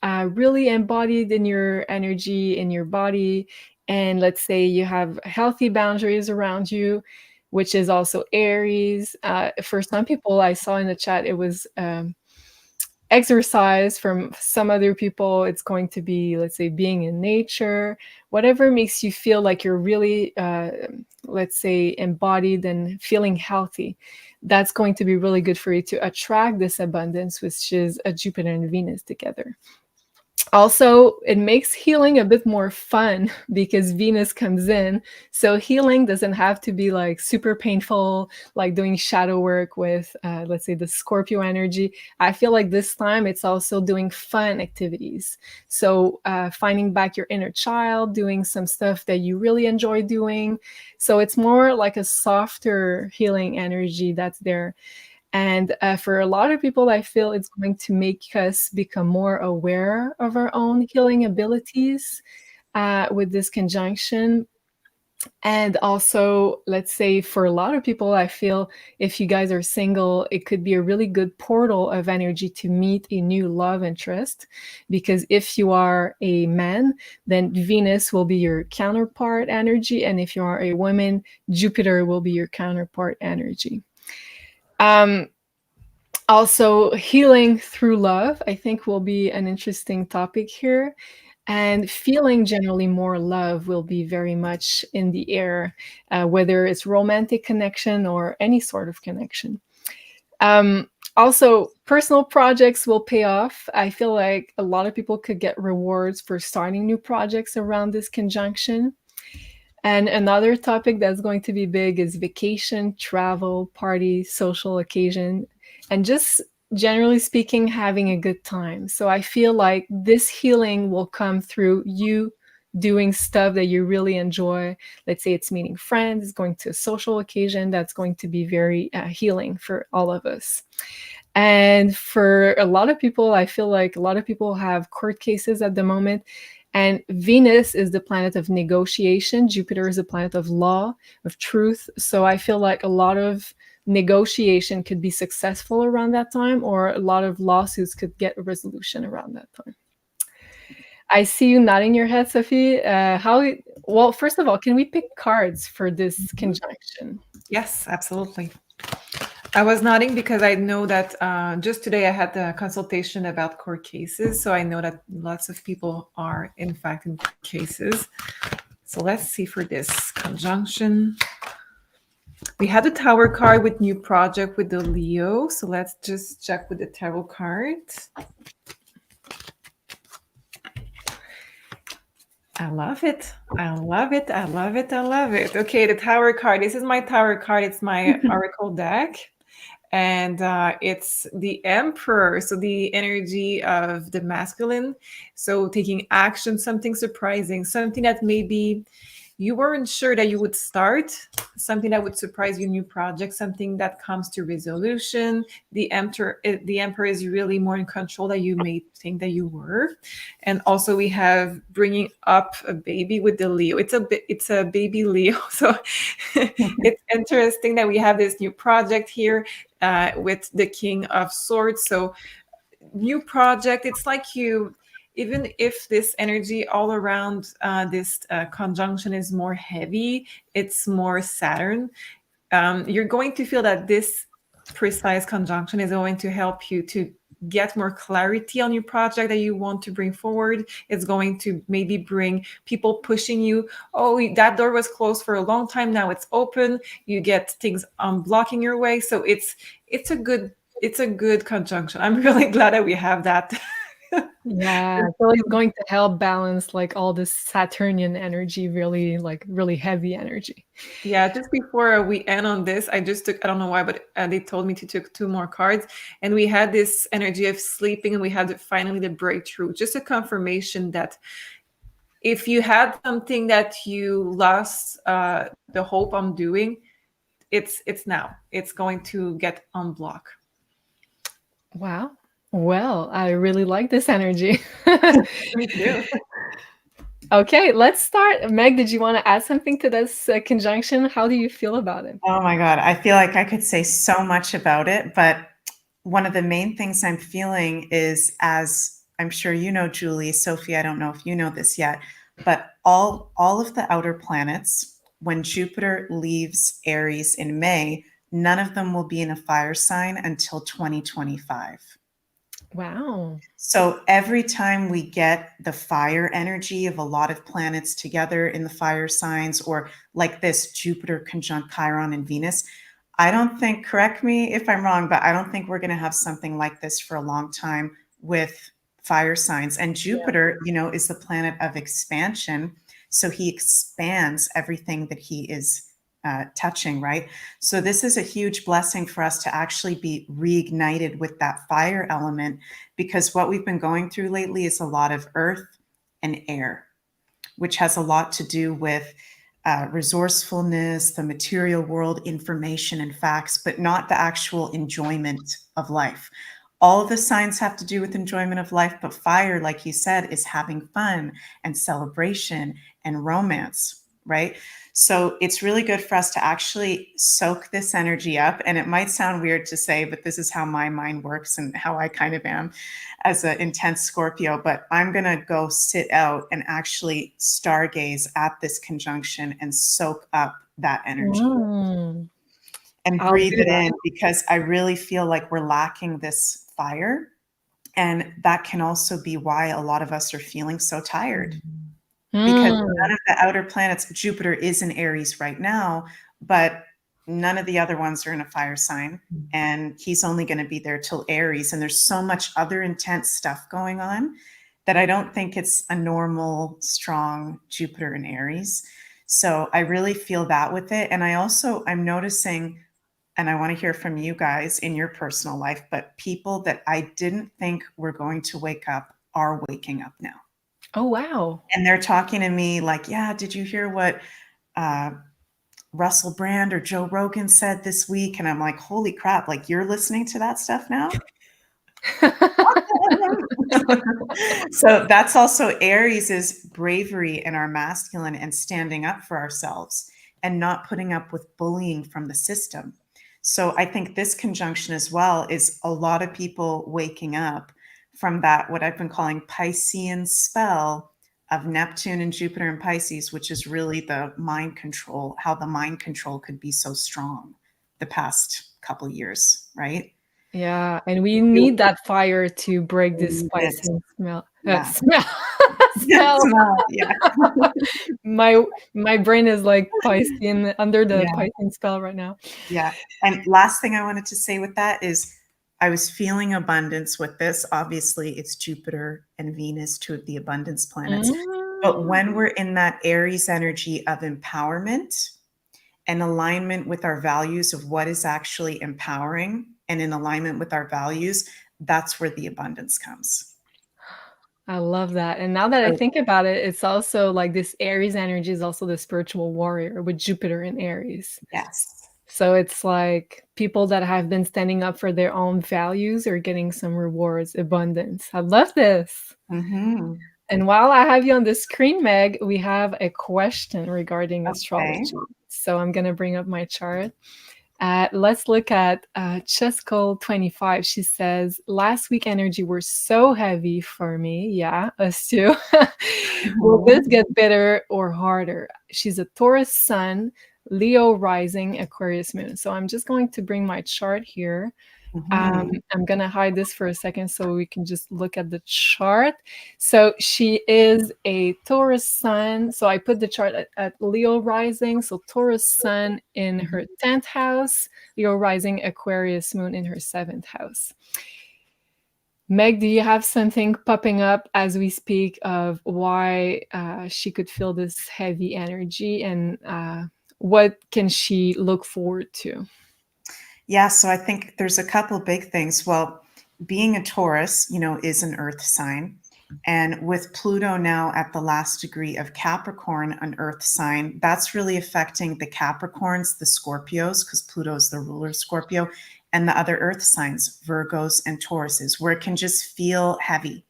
really embodied in your energy, in your body, and let's say you have healthy boundaries around you, which is also Aries. For some people, I saw in the chat, it was exercise. From some other people, it's going to be, let's say, being in nature, whatever makes you feel like you're really, let's say, embodied and feeling healthy. That's going to be really good for you to attract this abundance, which is a Jupiter and Venus together. Also, it makes healing a bit more fun because Venus comes in. So healing doesn't have to be like super painful, like doing shadow work with, let's say, the Scorpio energy. I feel like this time it's also doing fun activities. So finding back your inner child, doing some stuff that you really enjoy doing. So it's more like a softer healing energy that's there. And for a lot of people, I feel it's going to make us become more aware of our own healing abilities with this conjunction. And also, let's say for a lot of people, I feel if you guys are single, it could be a really good portal of energy to meet a new love interest. Because if you are a man, then Venus will be your counterpart energy. And if you are a woman, Jupiter will be your counterpart energy. Also, healing through love, I think, will be an interesting topic here. And feeling generally more love will be very much in the air, whether it's romantic connection or any sort of connection. Also, personal projects will pay off. I feel like a lot of people could get rewards for starting new projects around this conjunction. And another topic that's going to be big is vacation, travel, party, social occasion, and just generally speaking, having a good time. So I feel like this healing will come through you doing stuff that you really enjoy. Let's say it's meeting friends, going to a social occasion. That's going to be very healing for all of us. And for a lot of people, I feel like a lot of people have court cases at the moment. And Venus is the planet of negotiation. Jupiter is the planet of law, of truth. So I feel like a lot of negotiation could be successful around that time, or a lot of lawsuits could get a resolution around that time. I see you nodding your head, Sophie. Well, first of all, can we pick cards for this conjunction? Yes, absolutely. I was nodding because I know that just today I had the consultation about court cases. So I know that lots of people are, in fact, in court cases. So let's see for this conjunction. We had the Tower card with new project with the Leo. So let's just check with the tarot cards. I love it. I love it. I love it. I love it. Okay, the Tower card. This is my Tower card. It's my Oracle deck. And it's the Emperor, so the energy of the masculine. So taking action, something surprising, something that maybe you weren't sure that you would start, something that would surprise you, new project, something that comes to resolution. The Emperor is really more in control than you may think that you were. And also we have bringing up a baby with the Leo. It's a baby Leo. So it's interesting that we have this new project here with the King of Swords. So new project, it's like you, even if this energy all around this conjunction is more heavy, it's more Saturn, you're going to feel that this precise conjunction is going to help you to get more clarity on your project that you want to bring forward. It's going to maybe bring people pushing you. Oh, that door was closed for a long time, now it's open. You get things blocking your way. So it's a good conjunction. I'm really glad that we have that. Yeah, so it's going to help balance like all this Saturnian energy, really like really heavy energy. Yeah, just before we end on this, I just took, I don't know why, but they told me to take 2 more cards. And we had this energy of sleeping, and we had finally the breakthrough. Just a confirmation that if you had something that you lost the hope on doing, it's now. It's going to get unblocked. Wow. Well, I really like this energy. Me too. Okay, let's start. Meg, did you want to add something to this conjunction? How do you feel about it? Oh my God. I feel like I could say so much about it, but one of the main things I'm feeling is, as I'm sure you know, Julie, Sophie, I don't know if you know this yet, but all of the outer planets, when Jupiter leaves Aries in May, none of them will be in a fire sign until 2025. Wow. So every time we get the fire energy of a lot of planets together in the fire signs, or like this Jupiter conjunct Chiron and Venus, I don't think, correct me if I'm wrong, but I don't think we're going to have something like this for a long time with fire signs. And Jupiter, you know, is the planet of expansion. So he expands everything that he is touching, right? So this is a huge blessing for us to actually be reignited with that fire element, because what we've been going through lately is a lot of earth and air, which has a lot to do with resourcefulness, the material world, information and facts, but not the actual enjoyment of life. All of the signs have to do with enjoyment of life, but fire, like you said, is having fun and celebration and romance, right? So it's really good for us to actually soak this energy up. And it might sound weird to say, but this is how my mind works and how I kind of am as an intense Scorpio. But I'm going to go sit out and actually stargaze at this conjunction and soak up that energy and breathe it in, because I really feel like we're lacking this fire. And that can also be why a lot of us are feeling so tired. Because none of the outer planets, Jupiter is in Aries right now, but none of the other ones are in a fire sign. And he's only going to be there till Aries. And there's so much other intense stuff going on that I don't think it's a normal, strong Jupiter in Aries. So I really feel that with it. And I'm noticing, and I want to hear from you guys in your personal life, but people that I didn't think were going to wake up are waking up now. Oh, wow. And they're talking to me like, yeah, did you hear what Russell Brand or Joe Rogan said this week? And I'm like, holy crap, like you're listening to that stuff now? So that's also Aries' bravery in our masculine and standing up for ourselves and not putting up with bullying from the system. So I think this conjunction as well is a lot of people waking up from that, what I've been calling Piscean spell of Neptune and Jupiter and Pisces, which is really the mind control, how the mind control could be so strong the past couple of years, right? Yeah, and we need that fire to break this Piscean smell. Smell. Yeah. My brain is like Piscean, under the Piscean spell right now. Yeah. And last thing I wanted to say with that is I was feeling abundance with this. Obviously, it's Jupiter and Venus, two of the abundance planets. But when we're in that Aries energy of empowerment and alignment with our values of what is actually empowering and in alignment with our values, that's where the abundance comes. I love that. And now that I think about it, it's also like this Aries energy is also the spiritual warrior with Jupiter in Aries. Yes. So it's like people that have been standing up for their own values are getting some rewards, abundance. I love this. Mm-hmm. And while I have you on the screen, Meg, we have a question regarding astrology. So I'm going to bring up my chart. Let's look at Chesco 25. She says, last week energy were so heavy for me. Yeah, us too. Will this get better or harder? She's a Taurus sun, Leo rising, Aquarius moon. So I'm just going to bring my chart here. I'm going to hide this for a second so we can just look at the chart. So she is a Taurus sun. So I put the chart at Leo rising. So Taurus sun in her 10th house, Leo rising, Aquarius moon in her 7th house. Meg, do you have something popping up as we speak of why she could feel this heavy energy, and what can she look forward to? Yeah, so I think there's a couple big things. Well, being a Taurus, is an earth sign. And with Pluto now at the last degree of Capricorn, an earth sign, that's really affecting the Capricorns, the Scorpios, because Pluto is the ruler of Scorpio, and the other earth signs, Virgos and Tauruses, where it can just feel heavy.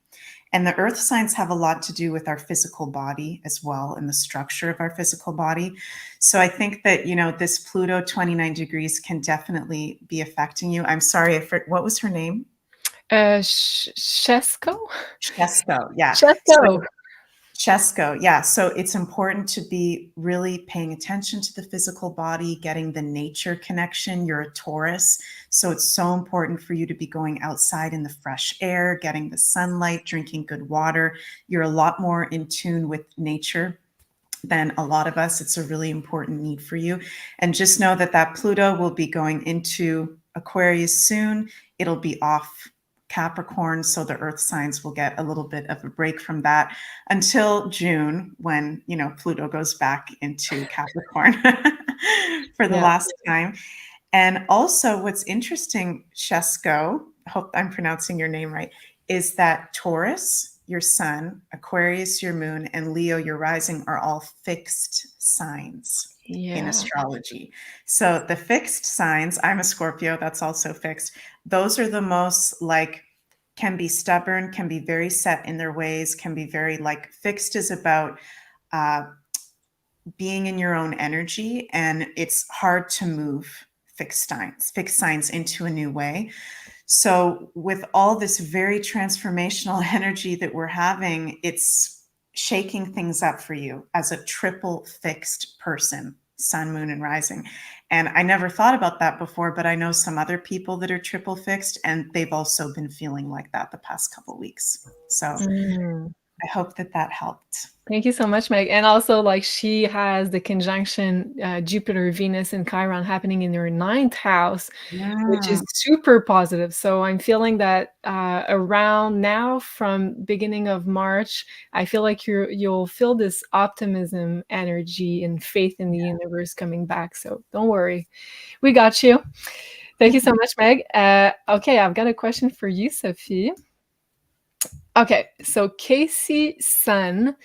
And the earth signs have a lot to do with our physical body as well, and the structure of our physical body. So I think that, this Pluto 29 degrees can definitely be affecting you. I'm sorry, what was her name? Chesko? Chesko, yeah. Chesko. Chesko, yeah. So it's important to be really paying attention to the physical body, getting the nature connection. You're a Taurus, so it's so important for you to be going outside in the fresh air, getting the sunlight, drinking good water. You're a lot more in tune with nature than a lot of us. It's a really important need for you. And just know that Pluto will be going into Aquarius soon. It'll be off Capricorn, so the earth signs will get a little bit of a break from that until June, when Pluto goes back into Capricorn for the last time. And also what's interesting, Chesko, hope I'm pronouncing your name right, is that Taurus, your sun, Aquarius, your moon, and Leo, your rising, are all fixed signs in astrology. So the fixed signs, I'm a Scorpio, that's also fixed. Those are the most can be stubborn, can be very set in their ways, can be very fixed is about being in your own energy, and it's hard to move fixed signs into a new way. So with all this very transformational energy that we're having, it's shaking things up for you as a triple fixed person, sun, moon, and rising. And I never thought about that before, but I know some other people that are triple fixed, and they've also been feeling like that the past couple of weeks. So I hope that helped. Thank you so much, Meg. And also, she has the conjunction Jupiter, Venus, and Chiron happening in her 9th house, which is super positive. So I'm feeling that around now, from beginning of March, I feel like you'll feel this optimism, energy, and faith in the universe coming back. So don't worry, we got you. Thank you so much, Meg. Okay, I've got a question for you, Sophie. Okay, so Casey Sun.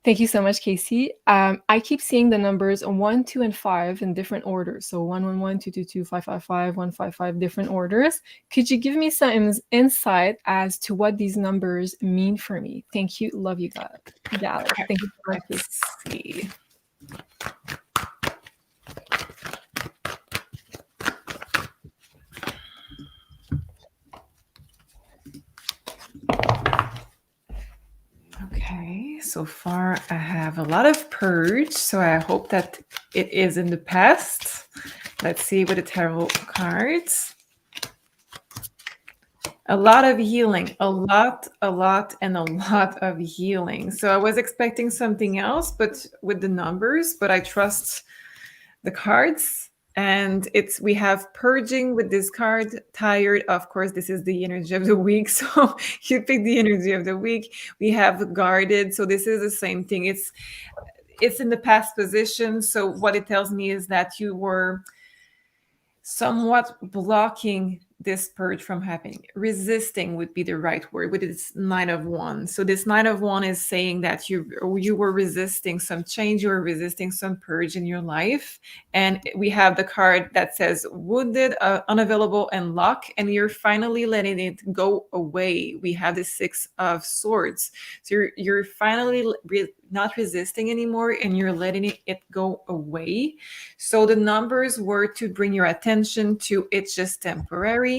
Thank you so much, Casey. I keep seeing the numbers 1, 2, and 5 in different orders. So 1, 1, 1, 2, 2, 2, 5, 5, 5, 1, 5, 5, different orders. Could you give me some insight as to what these numbers mean for me? Thank you. Love you, God. Yeah, thank you so much. Let's see. Okay, so far I have a lot of purge, so I hope that it is in the past. Let's see with the tarot cards. A lot of healing, a lot of healing. So I was expecting something else, but with the numbers, but I trust the cards. And we have purging with this card, tired. Of course, this is the energy of the week. So you pick the energy of the week. We have guarded. So this is the same thing. It's in the past position. So what it tells me is that you were somewhat blocking this purge from happening. Resisting would be the right word with this 9 of Wands. So this 9 of Wands is saying that you were resisting some change, you were resisting some purge in your life. And we have the card that says wounded, unavailable, and lock, and you're finally letting it go away. We have the 6 of Swords. So you're finally not resisting anymore, and you're letting it go away. So the numbers were to bring your attention to it's just temporary.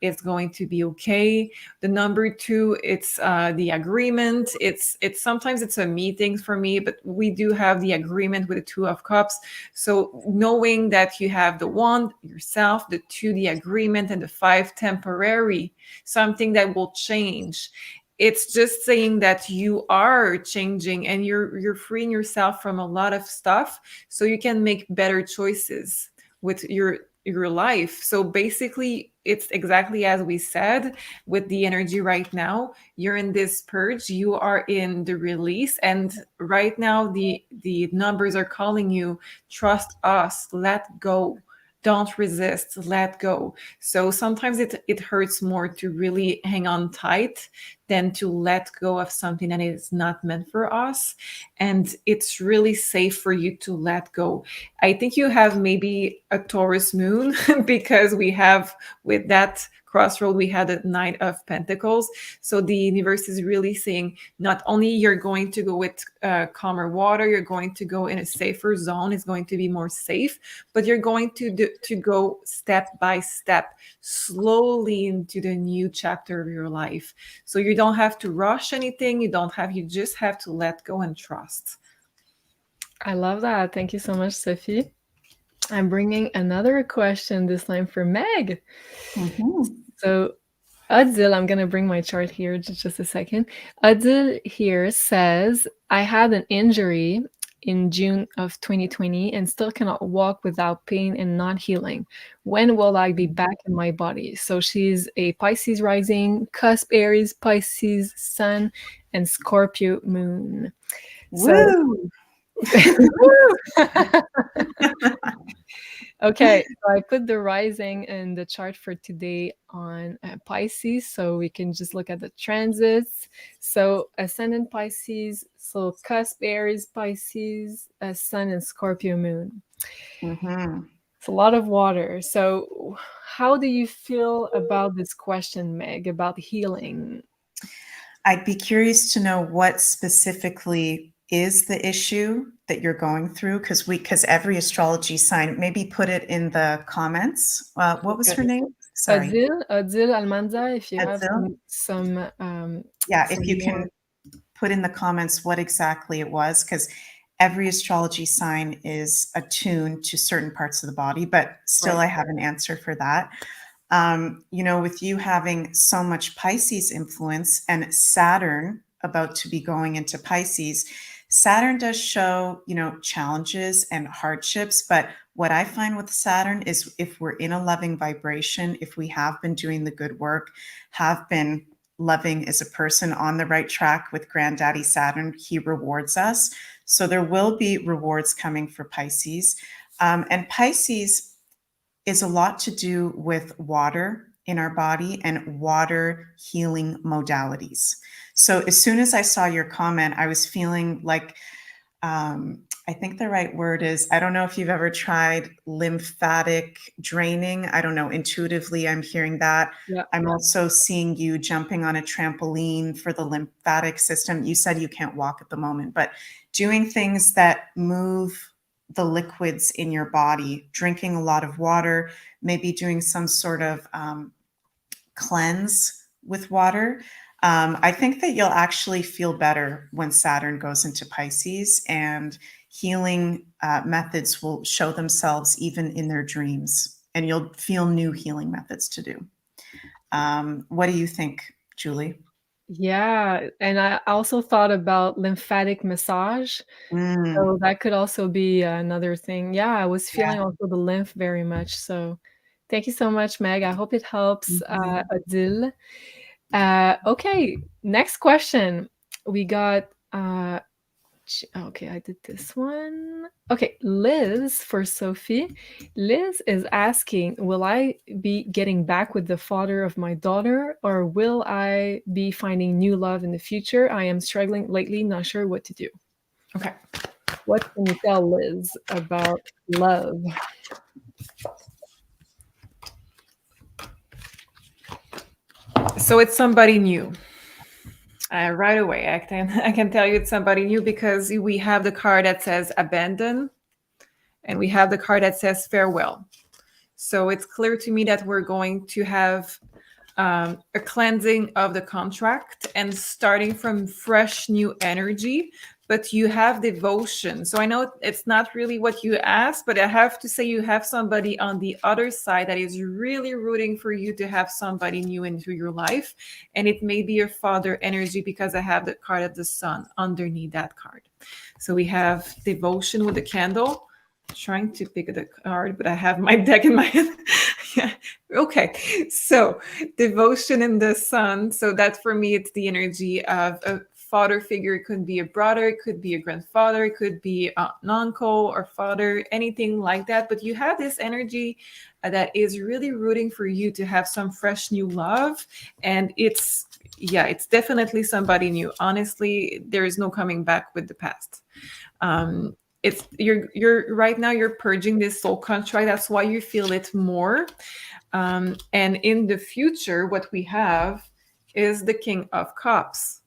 it's going to be okay. The number 2, it's the agreement. It's sometimes it's a meeting for me, but we do have the agreement with the 2 of Cups. So knowing that you have the 1 yourself, the 2 the agreement, and the 5 temporary, something that will change. It's just saying that you are changing and you're freeing yourself from a lot of stuff so you can make better choices with your life. So basically, it's exactly as we said with the energy right now. You're in this purge, you are in the release, and right now the numbers are calling you, trust us, let go. Don't resist, let go. So sometimes it hurts more to really hang on tight than to let go of something that is not meant for us. And it's really safe for you to let go. I think you have maybe a Taurus moon because we have, with that crossroad, we had a Knight of Pentacles. So the universe is really saying not only you're going to go with calmer water, you're going to go in a safer zone, it's going to be more safe, but you're going to go step by step, slowly into the new chapter of your life. So you don't have to rush anything. You just have to let go and trust. I love that. Thank you so much, Sophie. I'm bringing another question, this time for Meg. So Adil, I'm going to bring my chart here just a second. Adil here says, I had an injury in June of 2020 and still cannot walk without pain and not healing. When will I be back in my body? So she's a Pisces rising, cusp Aries, Pisces sun, and Scorpio moon. Woo! Okay, so I put the rising and the chart for today on Pisces, so we can just look at the transits. So ascendant Pisces, so cusp Aries, Pisces, sun and Scorpio moon. It's a lot of water. So how do you feel about this question, Meg, about healing? I'd be curious to know what specifically is the issue that you're going through, because every astrology sign, maybe put it in the comments. What was her name? Sorry. Adil Almanza, if you have some if you can put in the comments what exactly it was, because every astrology sign is attuned to certain parts of the body, but still I have an answer for that. With you having so much Pisces influence and Saturn about to be going into Pisces, Saturn does show, challenges and hardships. But what I find with Saturn is if we're in a loving vibration, if we have been doing the good work, have been loving as a person on the right track with Granddaddy Saturn, he rewards us. So there will be rewards coming for Pisces. And Pisces is a lot to do with water in our body and water healing modalities. So as soon as I saw your comment, I was feeling like, I think the right word is, I don't know if you've ever tried lymphatic draining. I don't know, intuitively, I'm hearing that. Yeah. I'm also seeing you jumping on a trampoline for the lymphatic system. You said you can't walk at the moment, but doing things that move the liquids in your body, drinking a lot of water, maybe doing some sort of cleanse with water. I think that you'll actually feel better when Saturn goes into Pisces, and healing methods will show themselves even in their dreams, and you'll feel new healing methods to do. What do you think, Julie? Yeah, and I also thought about lymphatic massage. So that could also be another thing. Yeah, I was feeling also the lymph very much. So thank you so much, Meg. I hope it helps, Adil. Okay, next question. We got, okay, I did this one. Okay, Liz for Sophie. Liz is asking, will I be getting back with the father of my daughter, or will I be finding new love in the future? I am struggling lately, not sure what to do. Okay. What can you tell Liz about love? So it's somebody new. Right away, I can tell you it's somebody new because we have the card that says abandon, and we have the card that says farewell. So it's clear to me that we're going to have a cleansing of the contract and starting from fresh new energy, but you have devotion. So I know it's not really what you asked, but I have to say you have somebody on the other side that is really rooting for you to have somebody new into your life. And it may be your father energy, because I have the card of the sun underneath that card. So we have devotion with the candle. Trying to pick the card, but I have my deck in my hand. Yeah. Okay. So devotion in the sun. So that for me, it's the energy of a father figure. It could be a brother, it could be a grandfather, it could be an uncle or father, anything like that. But you have this energy that is really rooting for you to have some fresh new love. And it's definitely somebody new. Honestly, there is no coming back with the past. It's you're right now you're purging this soul contract. That's why you feel it more. And in the future, what we have is the King of Cups.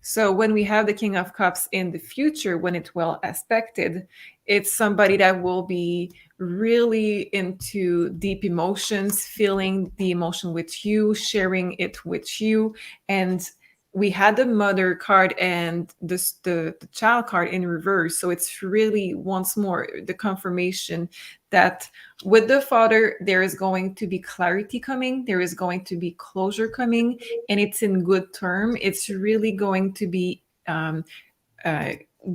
So when we have the King of Cups in the future, when it's well aspected, it's somebody that will be really into deep emotions, feeling the emotion with you, sharing it with you. And we had the mother card and the child card in reverse. So it's really, once more, the confirmation that with the father, there is going to be clarity coming. There is going to be closure coming, and it's in good term. It's really going to be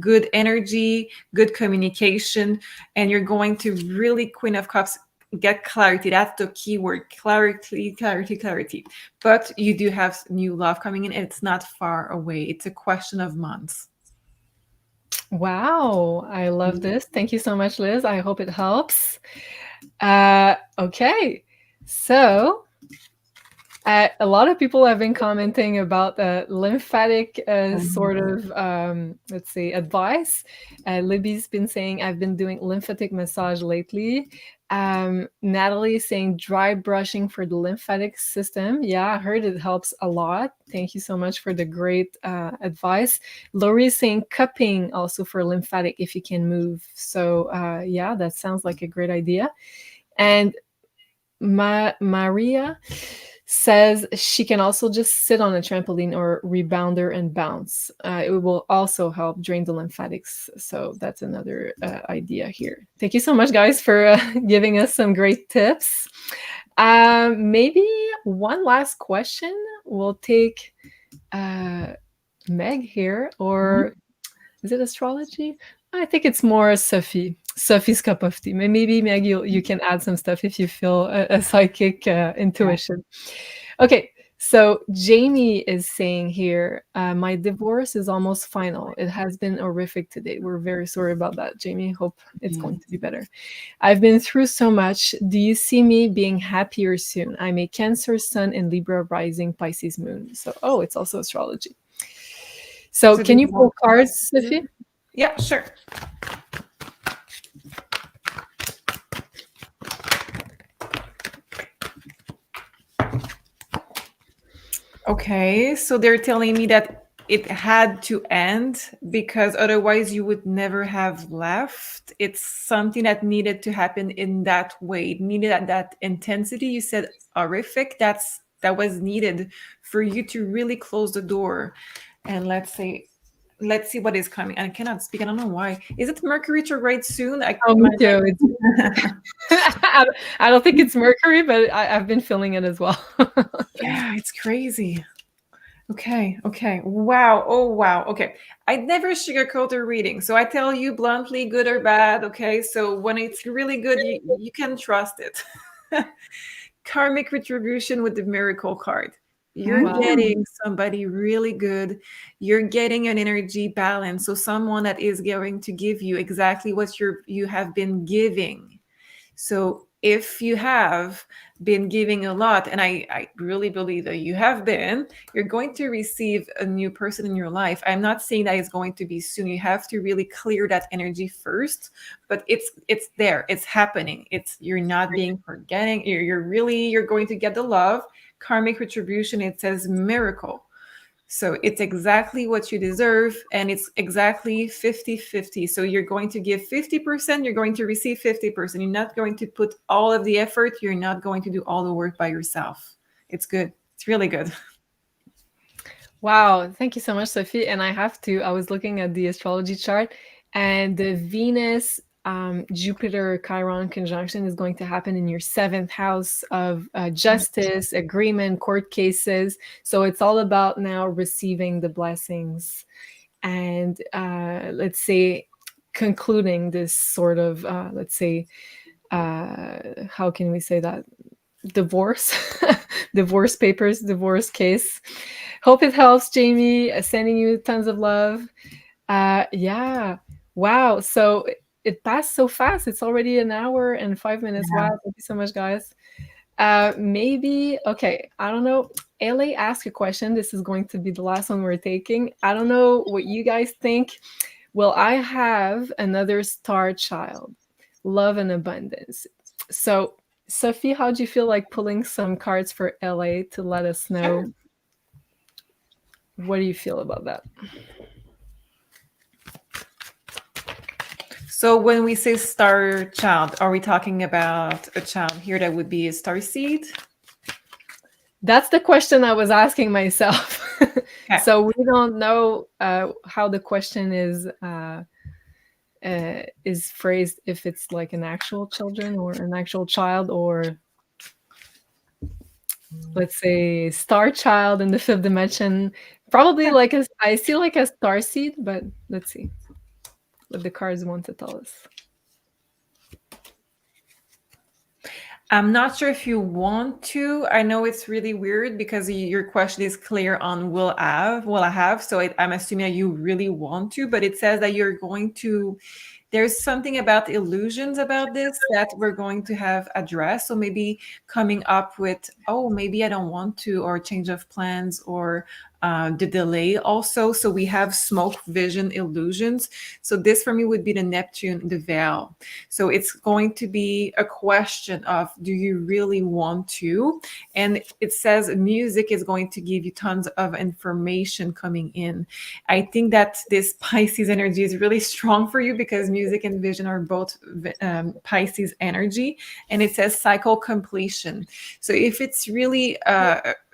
good energy, good communication, and you're going to really, Queen of Cups, get clarity. That's the key word: clarity, clarity, clarity. But you do have new love coming in, and it's not far away. It's a question of months. Wow, I love this. Thank you so much, Liz. I hope it helps. Okay, so a lot of people have been commenting about the lymphatic sort of, let's say, advice. Libby's been saying, I've been doing lymphatic massage lately. Natalie is saying dry brushing for the lymphatic system. Yeah, I heard it helps a lot. Thank you so much for the great advice. Lori is saying cupping also for lymphatic if you can move. So yeah, that sounds like a great idea. And Maria says she can also just sit on a trampoline or rebounder and bounce. It will also help drain the lymphatics. So that's another idea here. Thank you so much, guys, for giving us some great tips. Maybe one last question. We'll take Meg here, or is it astrology? I think it's more Sophie's cup of tea. Maybe Meg, you can add some stuff if you feel a psychic intuition. Okay, so Jamie is saying here, my divorce is almost final. It has been horrific today. We're very sorry about that, Jamie. Hope it's going to be better. I've been through so much. Do you see me being happier soon? I'm a Cancer Sun and Libra rising, Pisces moon. So, it's also astrology. So can you pull cards, Sophie? Yeah, sure. Okay, so they're telling me that it had to end because otherwise you would never have left. It's something that needed to happen in that way. It needed that intensity. You said horrific. That was needed for you to really close the door. And let's see what is coming. I cannot speak. I don't know why. Is it Mercury retrograde soon? Me too. I don't think it's Mercury, but I've been feeling it as well. Yeah, it's crazy. Okay. Wow. Oh, wow. Okay. I never sugarcoat a reading. So I tell you bluntly, good or bad. Okay. So when it's really good, you can trust it. Karmic retribution with the miracle card. You're getting somebody really good. You're getting an energy balance. So someone that is going to give you exactly what you have been giving. So if you have been giving a lot, and I really believe that you have been, you're going to receive a new person in your life. I'm not saying that it's going to be soon. You have to really clear that energy first, but it's there. It's happening. You're not being forgetting. You're going to get the love. Karmic retribution, it says miracle. So it's exactly what you deserve, and it's exactly 50-50. So you're going to give 50%, you're going to receive 50%. You're not going to put all of the effort. You're not going to do all the work by yourself. It's good. It's really good. Wow, thank you so much, Sophie. And I was looking at the astrology chart, and the Venus Jupiter Chiron conjunction is going to happen in your 7th house of justice, agreement, court cases. So it's all about now receiving the blessings and let's say concluding this sort of how can we say that, divorce divorce papers, divorce case. Hope it helps, Jamie. Sending you tons of love. Yeah, wow, so it passed so fast. It's already an hour and 5 minutes. Yeah. Wow, thank you so much, guys. Maybe, okay, I don't know. LA asked a question. This is going to be the last one we're taking. I don't know what you guys think. Will I have another star child? Love and abundance. So, Sophie, how do you feel like pulling some cards for LA to let us know? Sure. What do you feel about that? So when we say star child, are we talking about a child here that would be a star seed? That's the question I was asking myself. Okay. So we don't know how the question is phrased, if it's like an actual children or an actual child, or let's say star child in the 5th dimension. Probably like I see like a star seed, but let's see what the cards want to tell us. I'm not sure if you want to. I know it's really weird because your question is clear on will I have. So I'm assuming that you really want to, but it says that you're going to, there's something about illusions about this that we're going to have addressed. So maybe coming up with, oh, maybe I don't want to, or change of plans, or the delay also. So we have smoke vision illusions. So this for me would be the Neptune, the veil. So it's going to be a question of, do you really want to? And it says music is going to give you tons of information coming in. I think that this Pisces energy is really strong for you because music and vision are both Pisces energy. And it says cycle completion. So if it's really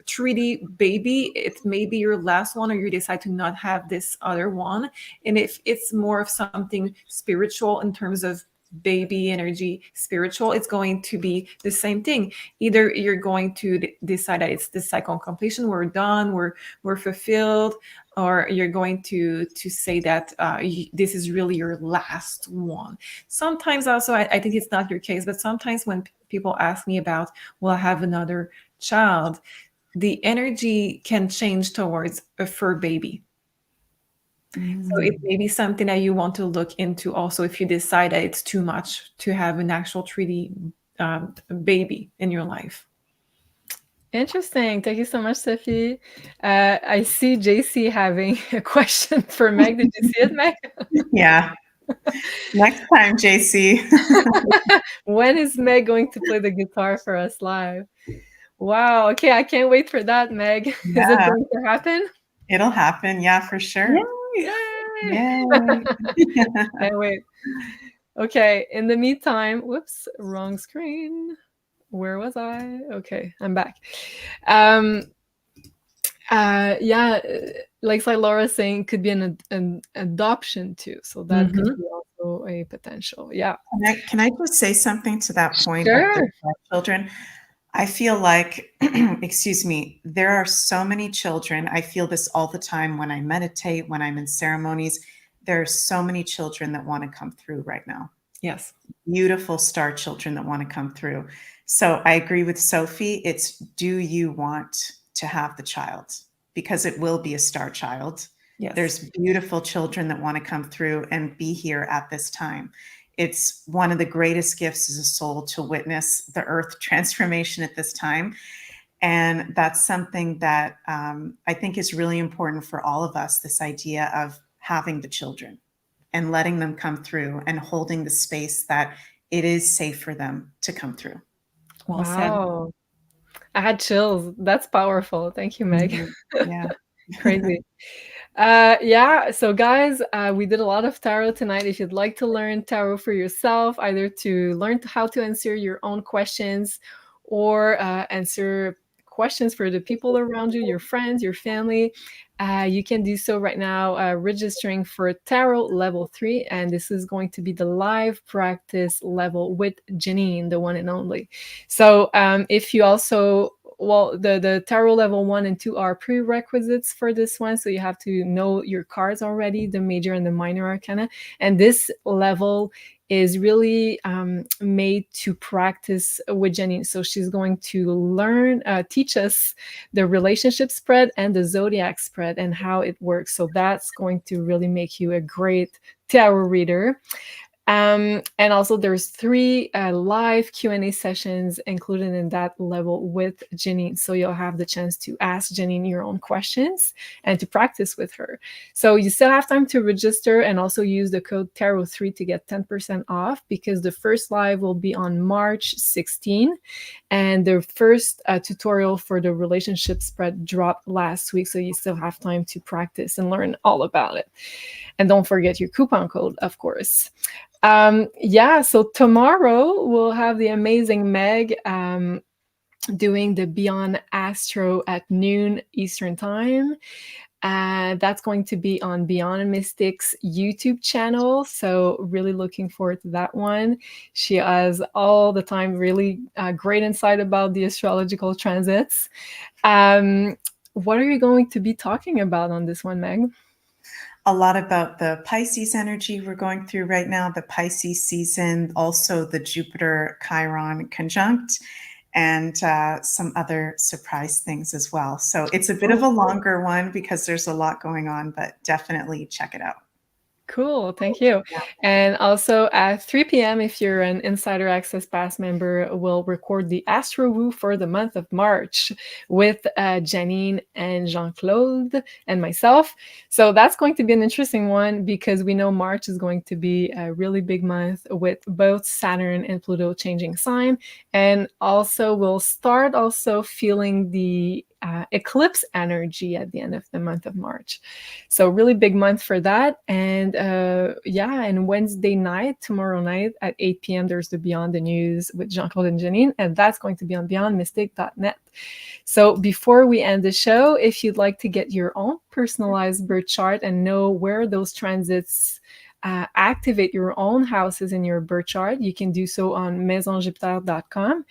3D baby, it may be your last one, or you decide to not have this other one. And if it's more of something spiritual in terms of baby energy, spiritual, it's going to be the same thing. Either you're going to decide that it's the cycle completion, we're done, we're fulfilled, or you're going to say that this is really your last one. Sometimes also, I think it's not your case, but sometimes when people ask me about, will I have another child, the energy can change towards a fur baby. So it may be something that you want to look into also if you decide that it's too much to have an actual 3D baby in your life. Interesting. Thank you so much, Sophie. I see JC having a question for Meg. Did you see it, Meg? Yeah. Next time, JC. When is Meg going to play the guitar for us live? Wow. Okay, I can't wait for that, Meg. Is it going to happen? It'll happen. Yeah, for sure. Yay! Yay. Can't wait. Okay, in the meantime, whoops, wrong screen. Where was I? Okay, I'm back. Yeah, like Laura's saying, could be an adoption too. So that could be also a potential. Yeah. Can I just say something to that point? Sure. Of children? I feel like, excuse me, there are so many children. I feel this all the time when I meditate, when I'm in ceremonies. There are so many children that want to come through right now. Yes. Beautiful star children that want to come through. So I agree with Sophie. It's, do you want to have the child? Because it will be a star child. Yes. There's beautiful children that want to come through and be here at this time. It's one of the greatest gifts as a soul to witness the earth transformation at this time. And that's something that I think is really important for all of us, this idea of having the children and letting them come through and holding the space that it is safe for them to come through. Well said. Wow. I had chills. That's powerful. Thank you, Meg. Yeah. Crazy. Yeah, so guys, we did a lot of tarot tonight. If you'd like to learn tarot for yourself, either to learn how to answer your own questions or answer questions for the people around you, your friends, your family, you can do so right now, registering for Tarot Level 3. And this is going to be the live practice level with Janine, the one and only. So if you also, well, the Tarot Level 1 and 2 are prerequisites for this one. So you have to know your cards already, the major and the minor arcana. And this level is really made to practice with Janine. So she's going to learn, teach us the relationship spread and the zodiac spread and how it works. So that's going to really make you a great tarot reader. And also there's 3 live Q&A sessions included in that level with Janine. So you'll have the chance to ask Janine your own questions and to practice with her. So you still have time to register and also use the code TAROT3 to get 10% off, because the first live will be on March 16. And the first tutorial for the relationship spread dropped last week. So you still have time to practice and learn all about it. And don't forget your coupon code, of course. Yeah, so tomorrow we'll have the amazing Meg doing the Beyond Astro at noon Eastern Time. That's going to be on Beyond Mystic's YouTube channel. So really looking forward to that one. She has all the time really great insight about the astrological transits. What are you going to be talking about on this one, Meg? A lot about the Pisces energy we're going through right now, the Pisces season, also the Jupiter Chiron conjunct, and some other surprise things as well. So it's a bit of a longer one because there's a lot going on, but definitely check it out. Cool, thank you. And also at 3 p.m., if you're an Insider Access Pass member, we'll record the Astro Woo for the month of March with Janine and Jean-Claude and myself. So that's going to be an interesting one, because we know March is going to be a really big month with both Saturn and Pluto changing sign. And also we'll start also feeling the eclipse energy at the end of the month of March. So really big month for that. And yeah, and Wednesday night, tomorrow night at 8 p.m, there's the Beyond the News with Jean-Claude and Janine, and that's going to be on beyondmystic.net. So before we end the show, if you'd like to get your own personalized birth chart and know where those transits activate your own houses in your birth chart, you can do so on MAISONJupiter.com.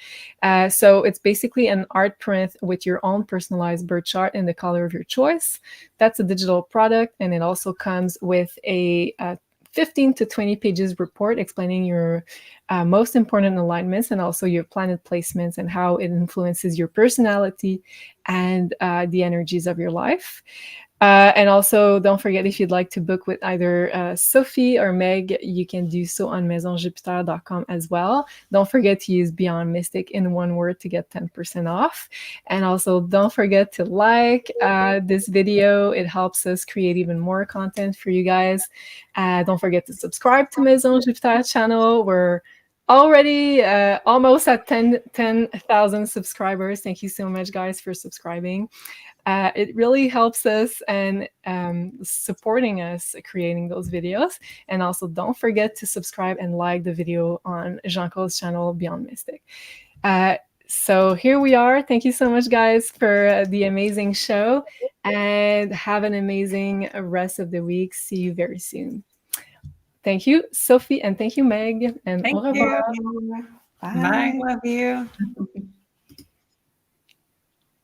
So it's basically an art print with your own personalized birth chart in the color of your choice. That's a digital product, and it also comes with a 15 to 20 pages report explaining your most important alignments and also your planet placements and how it influences your personality and the energies of your life. And also, don't forget, if you'd like to book with either Sophie or Meg, you can do so on MAISONJupiter.com as well. Don't forget to use Beyond Mystic in one word to get 10% off. And also, don't forget to like this video. It helps us create even more content for you guys. Don't forget to subscribe to Maison Jupiter channel. We're already almost at 10,000 subscribers. Thank you so much, guys, for subscribing. It really helps us and supporting us creating those videos. And also don't forget to subscribe and like the video on Jean-Claude's channel, Beyond Mystic. So here we are. Thank you so much, guys, for the amazing show, and have an amazing rest of the week. See you very soon. Thank you, Sophie, and thank you, Meg. And Thank au revoir. you. Bye. Bye. Love you.